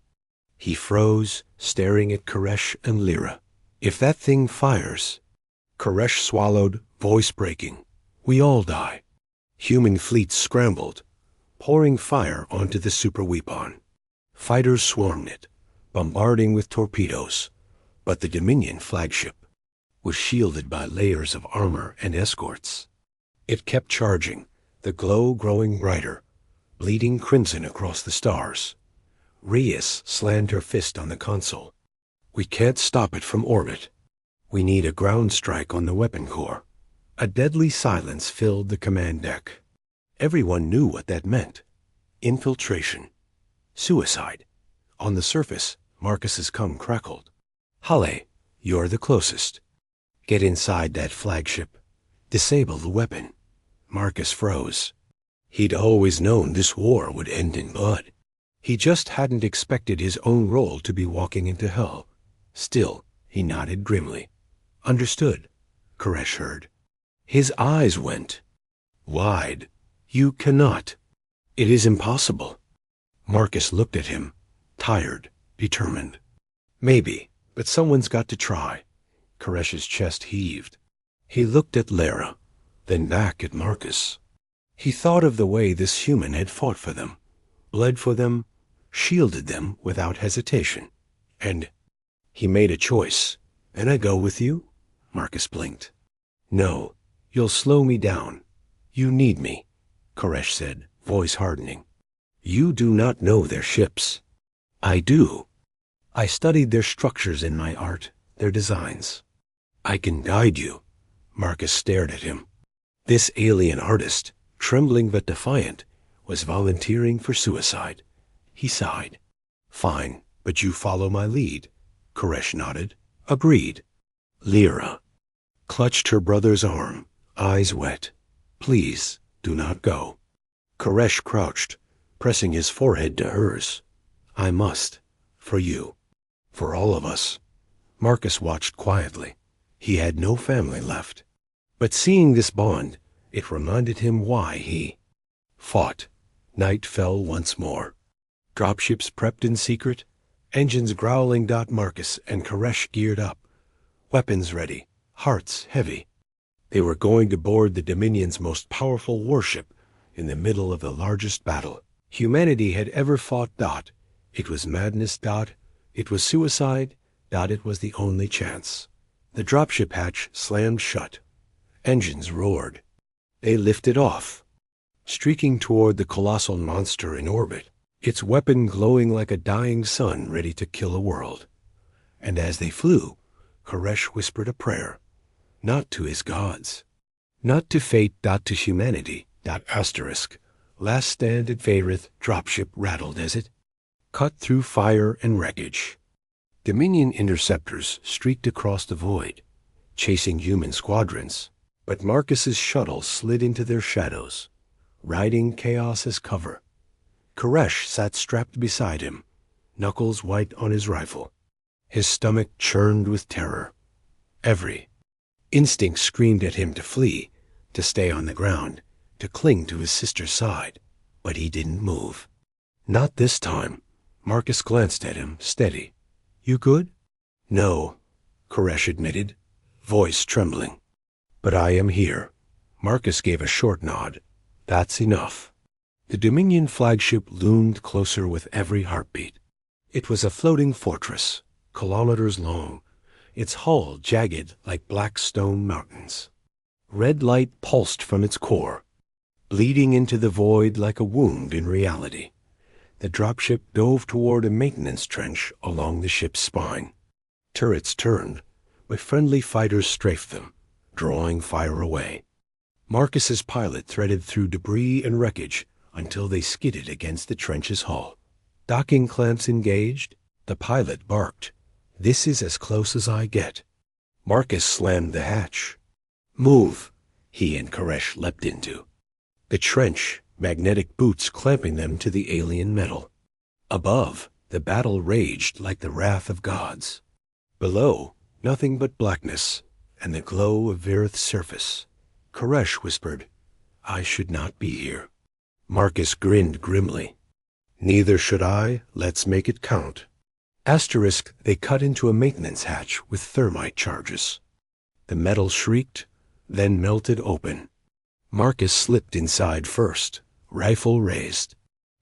He froze, staring at Koresh and Lyra. "If that thing fires..." Koresh swallowed, voice breaking. "We all die." Human fleets scrambled, pouring fire onto the superweapon. Fighters swarmed it, bombarding with torpedoes. But the Dominion flagship was shielded by layers of armor and escorts. It kept charging, the glow growing brighter, bleeding crimson across the stars. Reyes slammed her fist on the console. "We can't stop it from orbit. We need a ground strike on the weapon core." A deadly silence filled the command deck. Everyone knew what that meant. Infiltration. Suicide. On the surface, Marcus's cum crackled. "Halle, you're the closest. Get inside that flagship. Disable the weapon." Marcus froze. He'd always known this war would end in blood. He just hadn't expected his own role to be walking into hell. Still, he nodded grimly. "Understood," Koresh heard. His eyes went wide. "You cannot. It is impossible." Marcus looked at him, tired, determined. "Maybe, but someone's got to try." Koresh's chest heaved. He looked at Lyra, then back at Marcus. He thought of the way this human had fought for them, bled for them, shielded them without hesitation. And he made a choice. "And I go with you?" Marcus blinked. "No, you'll slow me down. You need me," Koresh said, voice hardening. "You do not know their ships." "I do. I studied their structures in my art, their designs." "I can guide you." Marcus stared at him. This alien artist, trembling but defiant, was volunteering for suicide. He sighed. "Fine, but you follow my lead." Koresh nodded. "Agreed." Lyra clutched her brother's arm, eyes wet. "Please, do not go." Koresh crouched, pressing his forehead to hers. "I must. For you. For all of us." Marcus watched quietly. He had no family left. But seeing this bond, it reminded him why he fought. Night fell once more. Dropships prepped in secret, engines growling. Marcus and Koresh geared up, weapons ready, hearts heavy. They were going to board the Dominion's most powerful warship in the middle of the largest battle humanity had ever fought. It was madness. It was suicide. It was the only chance. The dropship hatch slammed shut. Engines roared. They lifted off, streaking toward the colossal monster in orbit. its weapon glowing like a dying sun ready to kill a world. And as they flew, Koresh whispered a prayer, not to his gods, not to fate, not to humanity, asterisk. Last stand at Vayrith, dropship rattled as it cut through fire and wreckage. Dominion interceptors streaked across the void, chasing human squadrons, but Marcus's shuttle slid into their shadows, riding chaos as cover. Koresh sat strapped beside him, knuckles white on his rifle. His stomach churned with terror. Every instinct screamed at him to flee, to stay on the ground, to cling to his sister's side, but he didn't move. Not this time. Marcus glanced at him, steady. You good? No, Koresh admitted, voice trembling. But I am here. Marcus gave a short nod. That's enough. The Dominion flagship loomed closer with every heartbeat. It was a floating fortress, kilometers long, its hull jagged like black stone mountains. Red light pulsed from its core, bleeding into the void like a wound in reality. The dropship dove toward a maintenance trench along the ship's spine. Turrets turned, but friendly fighters strafed them, drawing fire away. Marcus's pilot threaded through debris and wreckage until they skidded against the trench's hull. Docking clamps engaged, the pilot barked. This is as close as I get. Marcus slammed the hatch. Move, he and Koresh leapt into. The trench, magnetic boots clamping them to the alien metal. Above, the battle raged like the wrath of gods. Below, nothing but blackness and the glow of Vayrith's surface. Koresh whispered, I should not be here. Marcus grinned grimly. Neither should I. Let's make it count. Asterisk, they cut into a maintenance hatch with thermite charges. The metal shrieked, then melted open. Marcus slipped inside first, rifle raised.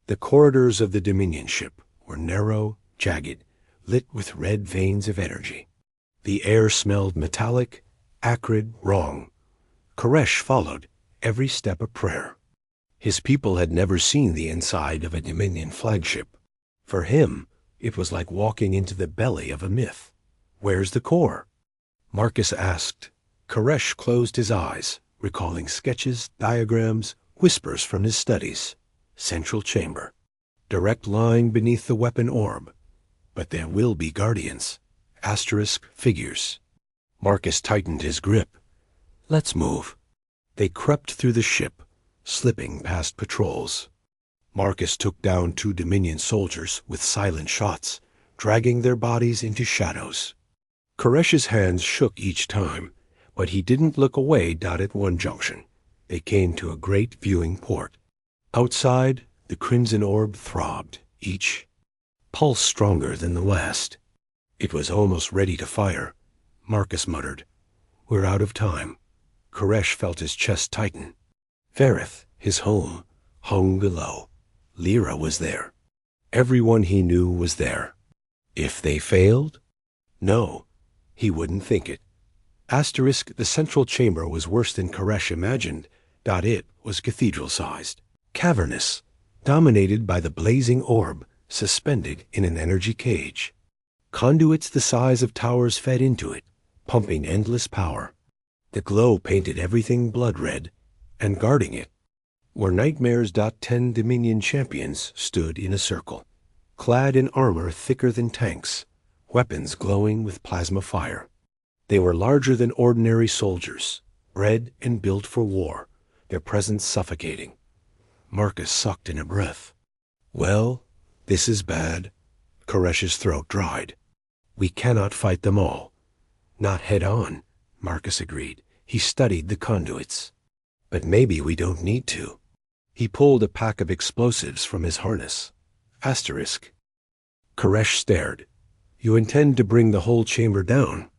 The corridors of the Dominion ship were narrow, jagged, lit with red veins of energy. The air smelled metallic, acrid, wrong. Koresh followed, every step a prayer. His people had never seen the inside of a Dominion flagship. For him, it was like walking into the belly of a myth. Where's the core? Marcus asked. Koresh closed his eyes, recalling sketches, diagrams, whispers from his studies. Central chamber. Direct line beneath the weapon orb. But there will be guardians. Asterisk figures. Marcus tightened his grip. Let's move. They crept through the ship, slipping past patrols. Marcus took down 2 Dominion soldiers with silent shots, dragging their bodies into shadows. Koresh's hands shook each time, but he didn't look away. At one junction, they came to a great viewing port. Outside, the crimson orb throbbed, each pulse stronger than the last. It was almost ready to fire. Marcus muttered, We're out of time. Koresh felt his chest tighten. Vayrith, his home, hung below. Lyra was there. Everyone he knew was there. If they failed? No, he wouldn't think it. Asterisk, the central chamber was worse than Koresh imagined. It was cathedral-sized, cavernous, dominated by the blazing orb, suspended in an energy cage. Conduits the size of towers fed into it, pumping endless power. The glow painted everything blood-red, and guarding it were nightmares. 10 Dominion champions stood in a circle, clad in armor thicker than tanks, weapons glowing with plasma fire. They were larger than ordinary soldiers, bred and built for war, their presence suffocating. Marcus sucked in a breath. Well, this is bad. Koresh's throat dried. We cannot fight them all. Not head-on, Marcus agreed. He studied the conduits. But maybe we don't need to. He pulled a pack of explosives from his harness. Asterisk. Koresh stared. You intend to bring the whole chamber down?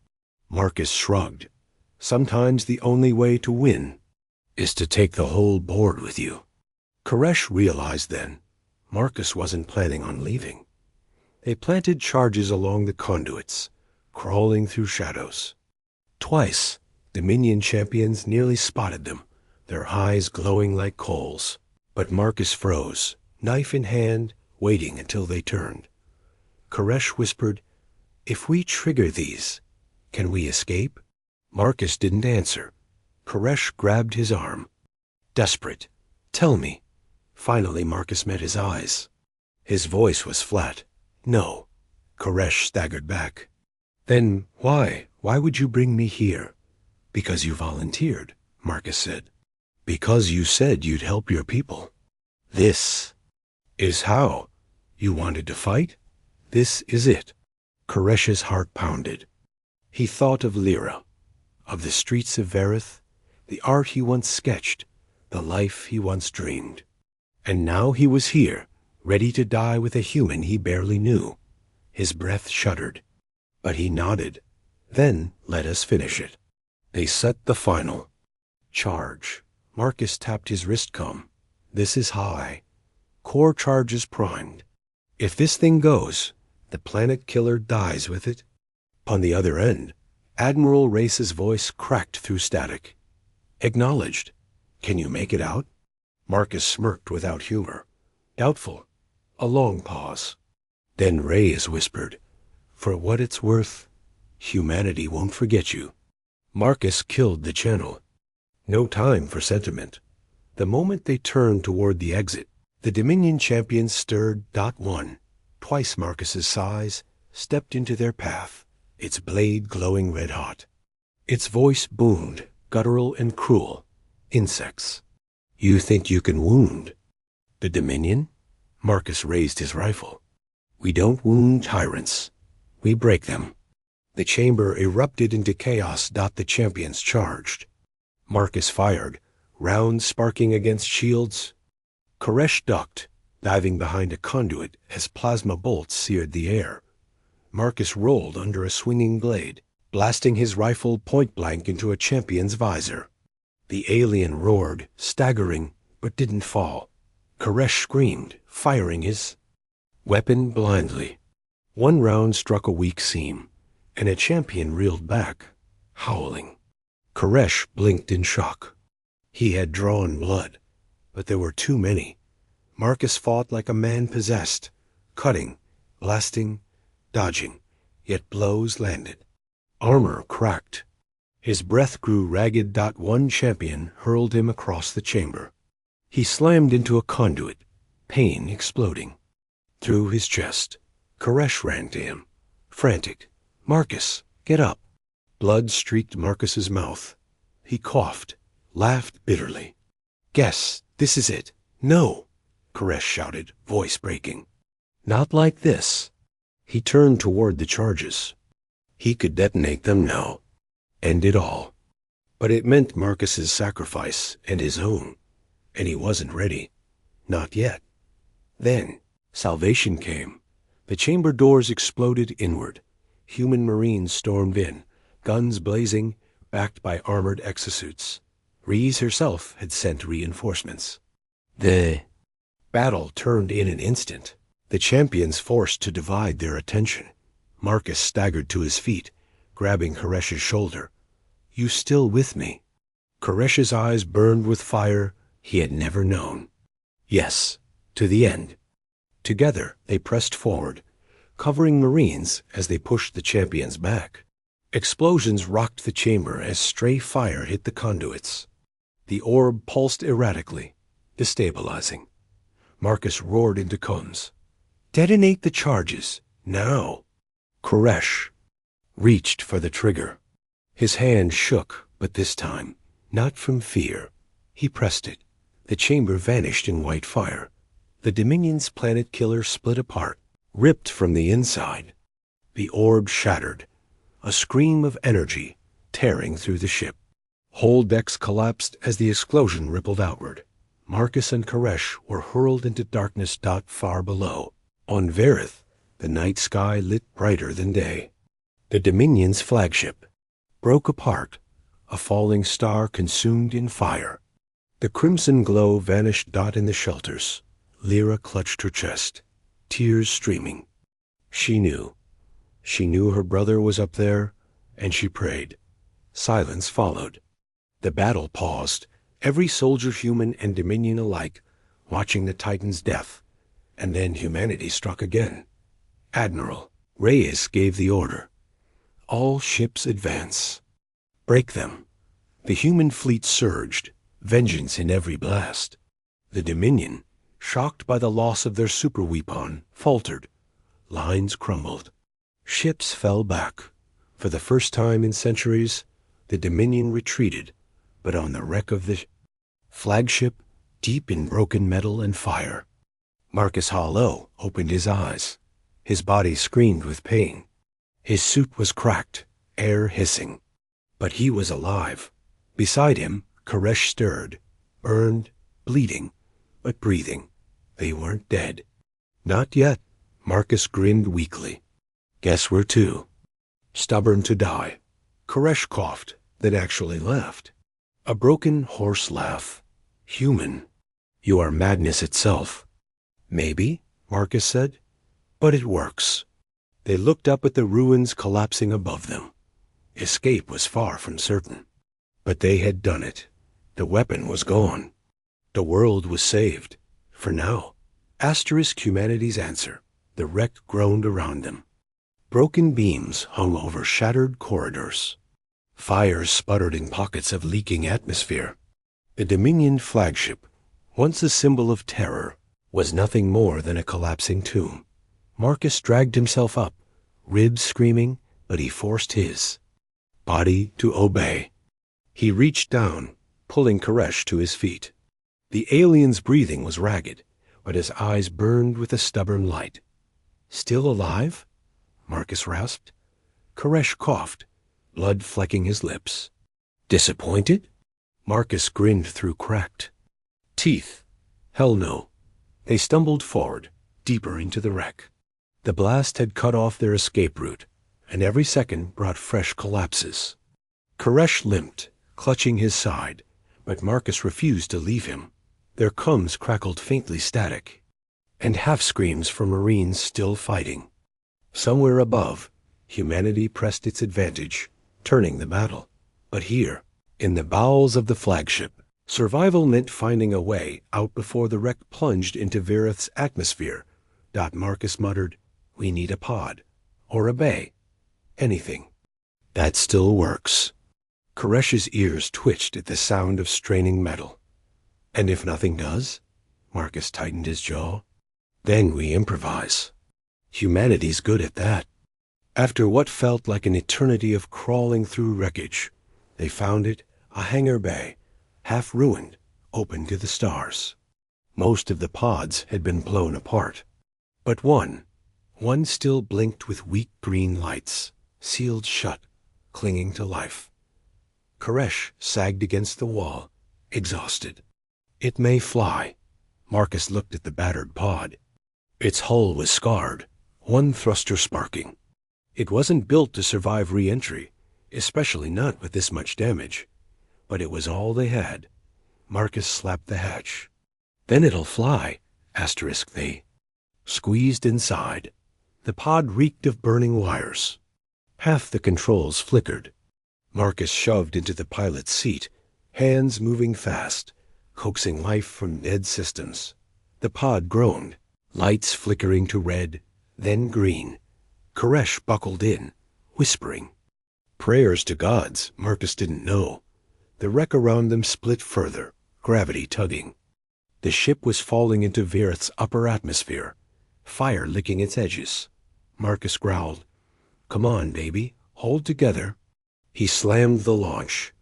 Marcus shrugged. Sometimes the only way to win is to take the whole board with you. Koresh realized then Marcus wasn't planning on leaving. They planted charges along the conduits, crawling through shadows. Twice, Dominion champions nearly spotted them, their eyes glowing like coals. But Marcus froze, knife in hand, waiting until they turned. Koresh whispered, "If we trigger these, can we escape?" Marcus didn't answer. Koresh grabbed his arm. Desperate. "Tell me." Finally Marcus met his eyes. His voice was flat. "No." Koresh staggered back. "Then why? Why would you bring me here?" "Because you volunteered," Marcus said. "Because you said you'd help your people." "This is how? You wanted to fight? This is it." Koresh's heart pounded. He thought of Lyra, of the streets of Verith, the art he once sketched, the life he once dreamed. And now he was here, ready to die with a human he barely knew. His breath shuddered, but he nodded. "Then let us finish it." They set the final. Charge. Marcus tapped his wristcom. "This is high. Core charges primed. If this thing goes, the planet killer dies with it." Upon the other end, Admiral Race's voice cracked through static. "Acknowledged. Can you make it out?" Marcus smirked without humor. "Doubtful." A long pause. Then Reyes whispered, "For what it's worth, humanity won't forget you." Marcus killed the channel. No time for sentiment. The moment they turned toward the exit, the Dominion champion stirred. .1, twice Marcus's size, stepped into their path, its blade glowing red-hot. Its voice boomed, guttural and cruel. "Insects. You think you can wound?" "The Dominion?" Marcus raised his rifle. "We don't wound tyrants. We break them." The chamber erupted into chaos. The champions charged. Marcus fired, rounds sparking against shields. Koresh ducked, diving behind a conduit as plasma bolts seared the air. Marcus rolled under a swinging blade, blasting his rifle point-blank into a champion's visor. The alien roared, staggering, but didn't fall. Koresh screamed, firing his weapon blindly. One round struck a weak seam, and a champion reeled back, howling. Koresh blinked in shock. He had drawn blood, but there were too many. Marcus fought like a man possessed, cutting, blasting, dodging, yet blows landed. Armor cracked. His breath grew ragged. One champion hurled him across the chamber. He slammed into a conduit, pain exploding. Through his chest, Koresh ran to him, frantic. "Marcus, get up." Blood streaked Marcus's mouth. He coughed, laughed bitterly. "Guess, this is it." "No," Koresh shouted, voice breaking. "Not like this." He turned toward the charges. He could detonate them now. End it all. But it meant Marcus's sacrifice and his own, and he wasn't ready. Not yet. Then, salvation came. The chamber doors exploded inward. Human Marines stormed in, guns blazing, backed by armored exosuits. Reese herself had sent reinforcements. The battle turned in an instant. The champions forced to divide their attention. Marcus staggered to his feet, grabbing Koresh's shoulder. "You still with me?" Koresh's eyes burned with fire he had never known. Yes, to the end. Together they pressed forward, covering Marines as they pushed the champions back. Explosions rocked the chamber as stray fire hit the conduits. The orb pulsed erratically, destabilizing. Marcus roared into cones. "Detonate the charges, now!" Koresh reached for the trigger. His hand shook, but this time, not from fear. He pressed it. The chamber vanished in white fire. The Dominion's planet killer split apart, ripped from the inside. The orb shattered, a scream of energy tearing through the ship. Whole decks collapsed as the explosion rippled outward. Marcus and Koresh were hurled into darkness. Far below. On Verith, the night sky lit brighter than day. The Dominion's flagship broke apart, a falling star consumed in fire. The crimson glow vanished. In the shelters, Lyra clutched her chest, tears streaming. She knew. She knew her brother was up there, and she prayed. Silence followed. The battle paused, every soldier, human and Dominion alike, watching the Titan's death, And then humanity struck again. Admiral Reyes gave the order. All ships advance. Break them. The human fleet surged, vengeance in every blast. The Dominion, shocked by the loss of their superweapon, faltered. Lines crumbled. Ships fell back. For the first time in centuries, the Dominion retreated, but on the wreck of the flagship, deep in broken metal and fire. Marcus Hollow opened his eyes. His body screamed with pain. His suit was cracked, air hissing. But he was alive. Beside him, Koresh stirred, burned, bleeding, but breathing. They weren't dead. Not yet. Marcus grinned weakly. Guess we're two. Stubborn to die. Koresh coughed, then actually laughed. A broken, hoarse laugh. Human. You are madness itself. Maybe, Marcus said, but it works. They looked up at the ruins collapsing above them. Escape was far from certain. But they had done it. The weapon was gone. The world was saved. For now. Asterisk humanity's answer. The wreck groaned around them. Broken beams hung over shattered corridors. Fires sputtered in pockets of leaking atmosphere. The Dominion flagship, once a symbol of terror, was nothing more than a collapsing tomb. Marcus dragged himself up, ribs screaming, but he forced his body to obey. He reached down, pulling Koresh to his feet. The alien's breathing was ragged, but his eyes burned with a stubborn light. Still alive? Marcus rasped. Koresh coughed, blood flecking his lips. Disappointed? Marcus grinned through cracked teeth. Hell no. They stumbled forward, deeper into the wreck. The blast had cut off their escape route, and every second brought fresh collapses. Koresh limped, clutching his side, but Marcus refused to leave him. Their combs crackled faintly static, and half-screams from Marines still fighting. Somewhere above, humanity pressed its advantage, turning the battle. But here, in the bowels of the flagship, survival meant finding a way out before the wreck plunged into Verith's atmosphere. Marcus muttered, "We need a pod. Or a bay. Anything. That still works." Koresh's ears twitched at the sound of straining metal. "And if nothing does?" Marcus tightened his jaw. "Then we improvise. Humanity's good at that." After what felt like an eternity of crawling through wreckage, they found it, a hangar bay, half ruined, open to the stars. Most of the pods had been blown apart. But one still blinked with weak green lights, sealed shut, clinging to life. Koresh sagged against the wall, exhausted. It may fly. Marcus looked at the battered pod. Its hull was scarred, one thruster sparking. It wasn't built to survive re-entry, especially not with this much damage. But it was all they had. Marcus slapped the hatch. "Then it'll fly," they squeezed inside. The pod reeked of burning wires. Half the controls flickered. Marcus shoved into the pilot's seat, hands moving fast, coaxing life from dead systems. The pod groaned, lights flickering to red, then green. Koresh buckled in, whispering. Prayers to gods, Marcus didn't know. The wreck around them split further, gravity tugging. The ship was falling into Verith's upper atmosphere, fire licking its edges. Marcus growled, "Come on, baby, hold together." He slammed the launch.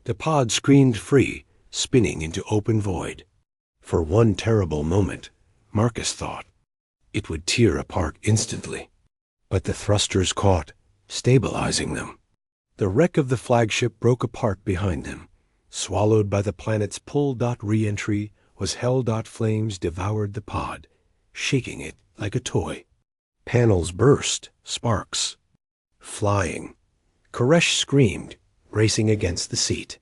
The pod screamed free, spinning into open void. For one terrible moment, Marcus thought it would tear apart instantly. But the thrusters caught, stabilizing them. The wreck of the flagship broke apart behind them. Swallowed by the planet's pull. Re-entry was hell. Flames devoured the pod, shaking it like a toy. Panels burst, sparks. Flying. Koresh screamed, racing against the seat.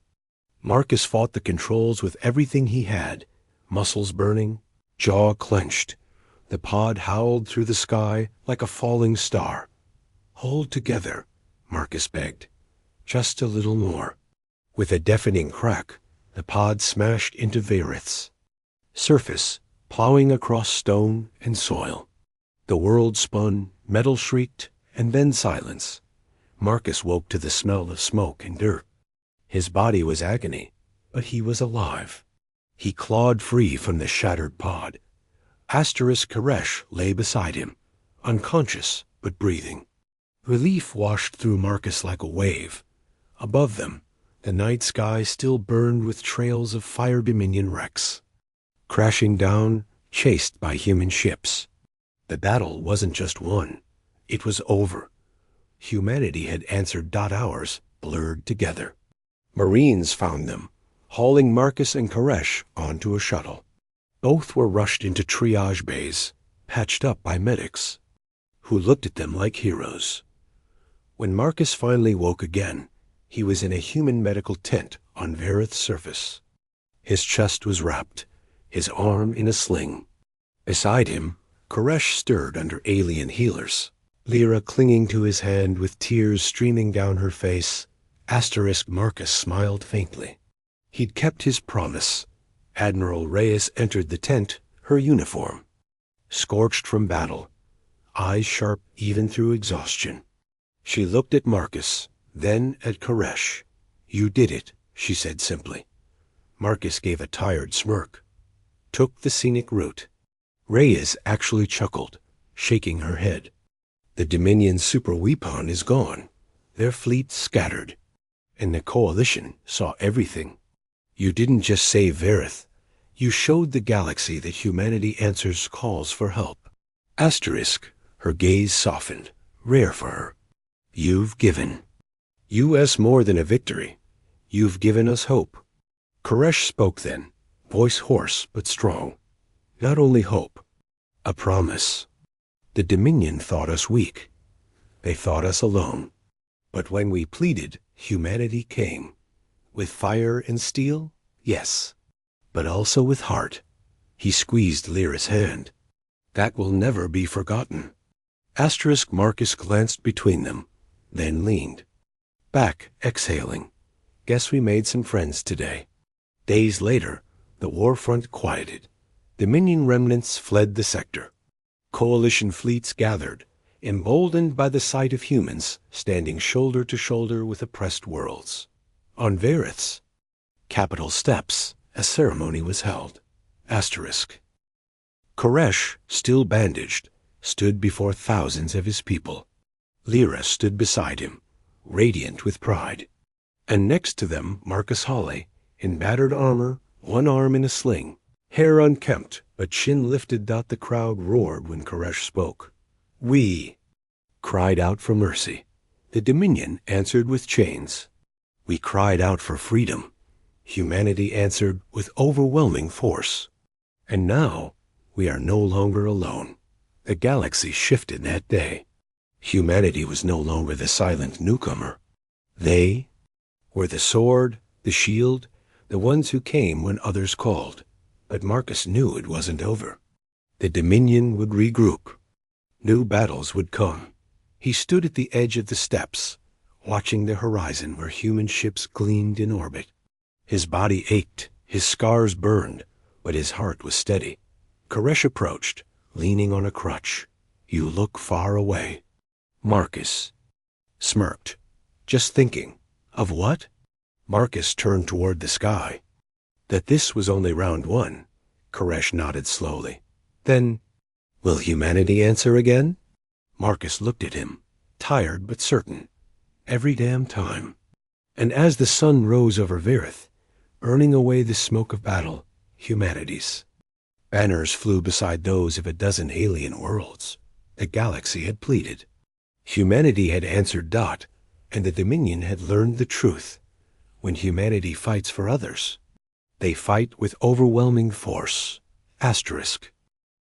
Marcus fought the controls with everything he had, muscles burning, jaw clenched. The pod howled through the sky like a falling star. "Hold together," Marcus begged. "Just a little more." With a deafening crack, the pod smashed into Verith's surface, plowing across stone and soil. The world spun, metal shrieked, and then silence. Marcus woke to the smell of smoke and dirt. His body was agony, but he was alive. He clawed free from the shattered pod. Asterisk Koresh lay beside him, unconscious but breathing. Relief washed through Marcus like a wave. Above them, the night sky still burned with trails of Fire Dominion wrecks, crashing down, chased by human ships. The battle wasn't just won. It was over. Humanity had answered .hours, blurred together. Marines found them, hauling Marcus and Koresh onto a shuttle. Both were rushed into triage bays, patched up by medics, who looked at them like heroes. When Marcus finally woke again, he was in a human medical tent on Vareth's surface. His chest was wrapped, his arm in a sling. Beside him, Koresh stirred under alien healers, Lyra clinging to his hand with tears streaming down her face. Asterisk Marcus smiled faintly. He'd kept his promise. Admiral Reyes entered the tent, her uniform, scorched from battle, eyes sharp even through exhaustion. She looked at Marcus, then at Koresh. "You did it," she said simply. Marcus gave a tired smirk, took the scenic route. Reyes actually chuckled, shaking her head. "The Dominion super weapon is gone. Their fleet scattered. And the Coalition saw everything. You didn't just save Vareth. You showed the galaxy that humanity answers calls for help." Asterisk, her gaze softened, rare for her. "You've given U.S. more than a victory. You've given us hope." Koresh spoke then, voice hoarse but strong. "Not only hope, a promise. The Dominion thought us weak. They thought us alone. But when we pleaded, humanity came. With fire and steel, yes, but also with heart." He squeezed Lyra's hand. "That will never be forgotten." Asterisk Marcus glanced between them, then leaned back, exhaling. "Guess we made some friends today." Days later, the war front quieted. Dominion remnants fled the sector. Coalition fleets gathered, emboldened by the sight of humans standing shoulder to shoulder with oppressed worlds. On Vareth's Capitol steps, a ceremony was held. Asterisk. Koresh, still bandaged, stood before thousands of his people. Lyra stood beside him, radiant with pride. And next to them Marcus Hawley, in battered armor, one arm in a sling, hair unkempt, but chin lifted. The crowd roared when Koresh spoke. "We cried out for mercy. The Dominion answered with chains. We cried out for freedom. Humanity answered with overwhelming force. And now we are no longer alone." The galaxy shifted that day. Humanity was no longer the silent newcomer. They were the sword, the shield, the ones who came when others called. But Marcus knew it wasn't over. The Dominion would regroup. New battles would come. He stood at the edge of the steps, watching the horizon where human ships gleamed in orbit. His body ached, his scars burned, but his heart was steady. Koresh approached, leaning on a crutch. "You look far away." Marcus smirked. "Just thinking." "Of what?" Marcus turned toward the sky. That this was only round one. Koresh nodded slowly. "Then, will humanity answer again?" Marcus looked at him, tired but certain. "Every damn time." And as the sun rose over Vareth, burning away the smoke of battle, humanity's banners flew beside those of a dozen alien worlds. The galaxy had pleaded. Humanity had answered Dot, and the Dominion had learned the truth. When humanity fights for others, they fight with overwhelming force. Asterisk.